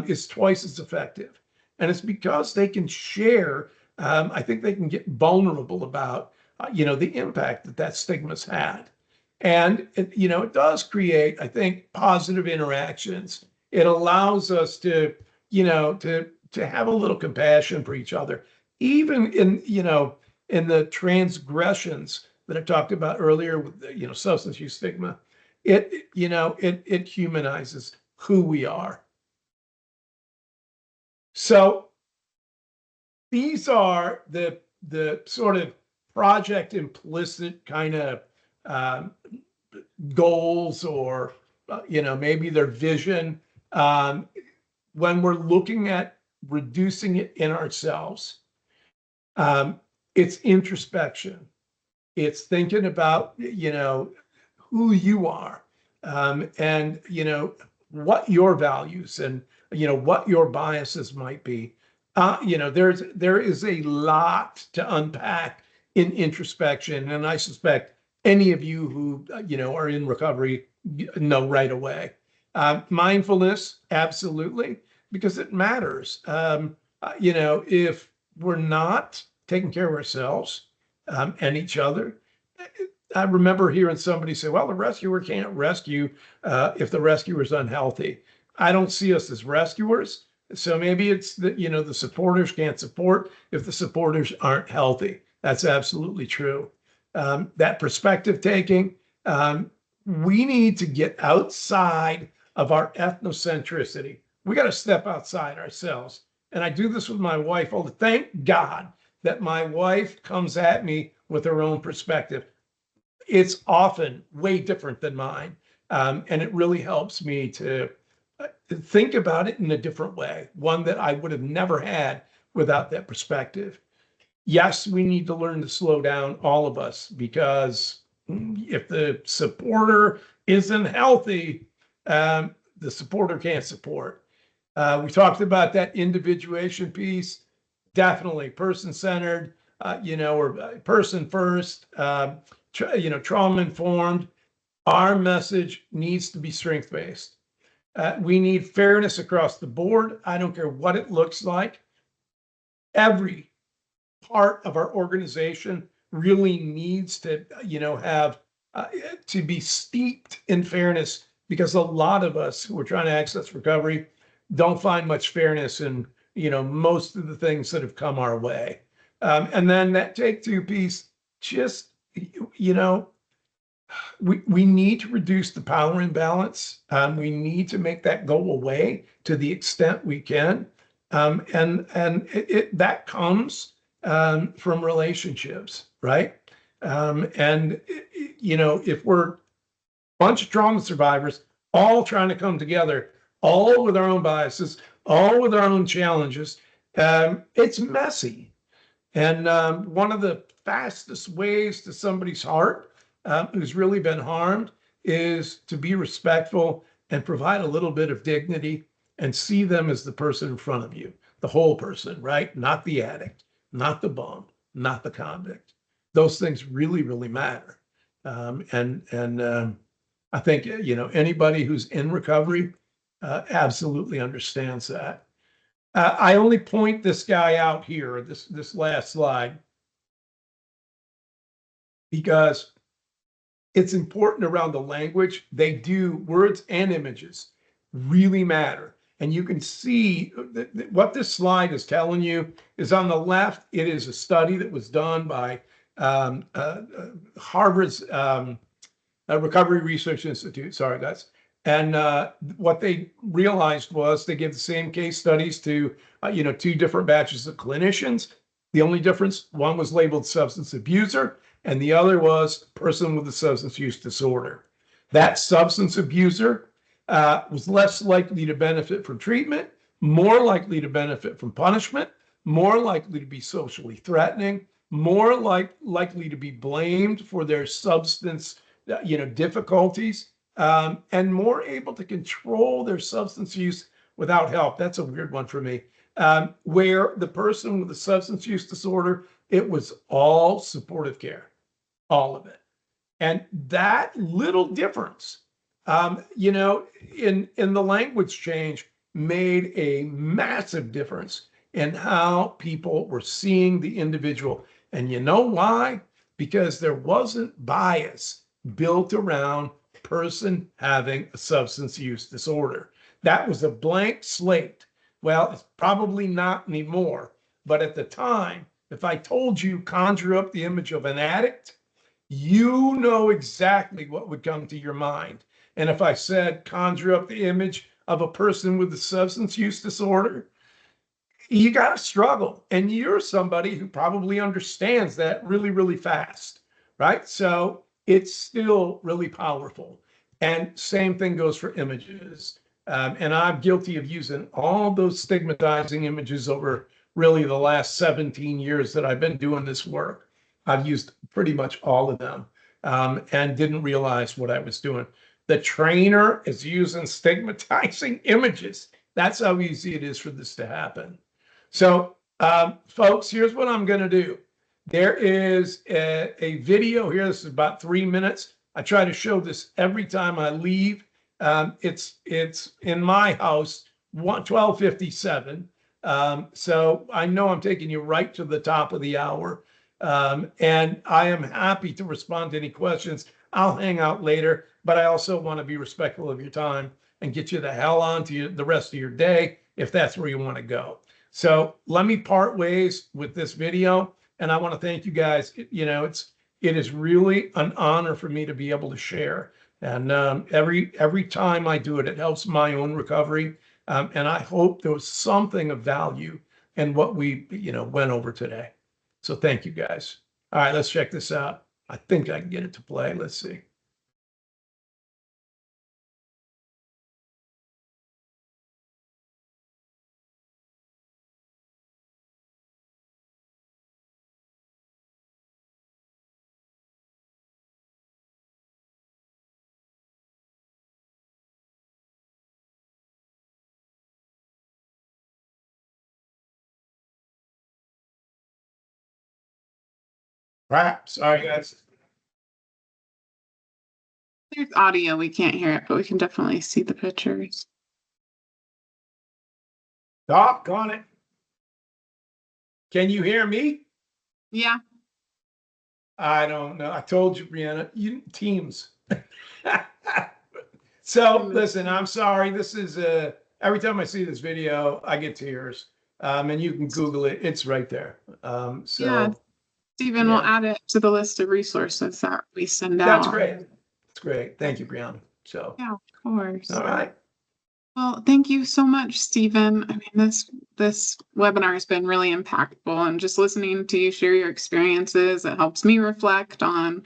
is twice as effective. And it's because they can share, I think they can get vulnerable about, the impact that stigma's had. And, it does create, I think, positive interactions. It allows us to have a little compassion for each other, even in the transgressions that I talked about earlier with substance use stigma. It humanizes who we are. So these are the sort of project implicit kind of goals, or maybe their vision when we're looking at reducing it in ourselves. It's introspection. It's thinking about, who you are, and, what your values and, what your biases might be. There is a lot to unpack in introspection. And I suspect any of you who, are in recovery know right away. Mindfulness, absolutely, because it matters. If we're not taking care of ourselves and each other. I remember hearing somebody say, well, the rescuer can't rescue if the rescuer is unhealthy. I don't see us as rescuers. So maybe it's that, the supporters can't support if the supporters aren't healthy. That's absolutely true. That perspective taking, we need to get outside of our ethnocentricity. We got to step outside ourselves. And I do this with my wife all the thank God that my wife comes at me with her own perspective. It's often way different than mine. And it really helps me to think about it in a different way, one that I would have never had without that perspective. Yes, we need to learn to slow down, all of us, because if the supporter isn't healthy, the supporter can't support. We talked about that individuation piece, definitely person-centered, or person first, trauma-informed. Our message needs to be strength-based. We need fairness across the board. I don't care what it looks like. Every part of our organization really needs to, have to be steeped in fairness, because a lot of us who are trying to access recovery don't find much fairness in, most of the things that have come our way. And then that take two piece, just, we need to reduce the power imbalance. We need to make that go away to the extent we can. And that comes from relationships, right? If we're a bunch of trauma survivors all trying to come together, all with our own biases, all with our own challenges, it's messy. And one of the fastest ways to somebody's heart who's really been harmed is to be respectful and provide a little bit of dignity and see them as the person in front of you, the whole person, right? Not the addict, not the bum, not the convict. Those things really, really matter. I think, anybody who's in recovery absolutely understands that. I only point this guy out here, this last slide, because it's important around the language. Words and images really matter. And you can see what this slide is telling you is on the left. It is a study that was done by Harvard's Recovery Research Institute. Sorry, guys. And what they realized was they gave the same case studies to, two different batches of clinicians. The only difference, one was labeled substance abuser, and the other was person with a substance use disorder. That substance abuser was less likely to benefit from treatment, more likely to benefit from punishment, more likely to be socially threatening, more likely to be blamed for their substance, difficulties, and more able to control their substance use without help. That's a weird one for me. Where the person with the substance use disorder, it was all supportive care, all of it. And that little difference, in the language change made a massive difference in how people were seeing the individual. And you know why? Because there wasn't bias built around person having a substance use disorder. That was a blank slate. Well, it's probably not anymore. But at the time, if I told you conjure up the image of an addict, you know exactly what would come to your mind. And if I said conjure up the image of a person with a substance use disorder, you got to struggle. And you're somebody who probably understands that really, really fast, right? So it's still really powerful. And same thing goes for images. And I'm guilty of using all those stigmatizing images over really the last 17 years that I've been doing this work. I've used pretty much all of them and didn't realize what I was doing. The trainer is using stigmatizing images. That's how easy it is for this to happen. So, folks, here's what I'm going to do. There is a video here. This is about 3 minutes. I try to show this every time I leave. It's in my house, 12:57. So I know I'm taking you right to the top of the hour. And I am happy to respond to any questions. I'll hang out later, but I also want to be respectful of your time and get you the hell on to the rest of your day if that's where you want to go. So let me part ways with this video. And I want to thank you guys. It is really an honor for me to be able to share. And every time I do it, it helps my own recovery. And I hope there was something of value in what we, went over today. So thank you guys. All right, let's check this out. I think I can get it to play. Let's see. Perhaps. Sorry, guys. There's audio, we can't hear it, but we can definitely see the pictures. Doc, on it. Can you hear me? Yeah. I don't know. I told you, Brianna, Teams. So listen, I'm sorry. This is every time I see this video, I get tears. And you can Google it. It's right there. Yeah, Stephen will add it to the list of resources that we send out. That's great. That's great. Thank you, Brianna. So yeah, of course. All right. Well, thank you so much, Stephen. I mean, this webinar has been really impactful, and just listening to you share your experiences, it helps me reflect on,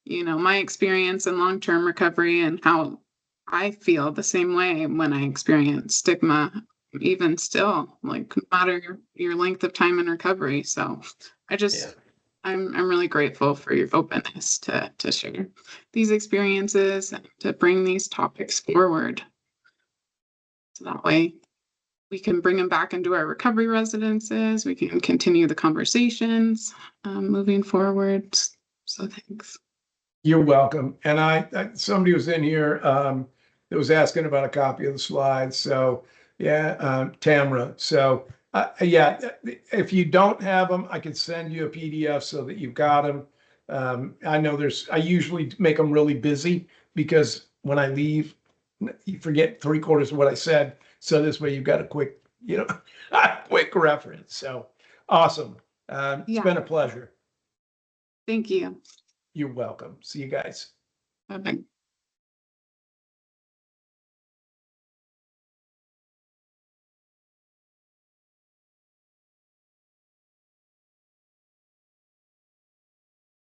my experience in long-term recovery and how I feel the same way when I experience stigma, even still, like no matter your length of time in recovery. So I'm really grateful for your openness to share these experiences and to bring these topics forward. So that way we can bring them back into our recovery residences. We can continue the conversations moving forward. So thanks. You're welcome. And somebody was in here that was asking about a copy of the slides. So Tamra. So if you don't have them, I can send you a PDF so that you've got them. I know I usually make them really busy because when I leave, you forget 3/4 of what I said. So this way you've got a quick, quick reference. So awesome. It's been a pleasure. Thank you. You're welcome. See you guys. Bye-bye.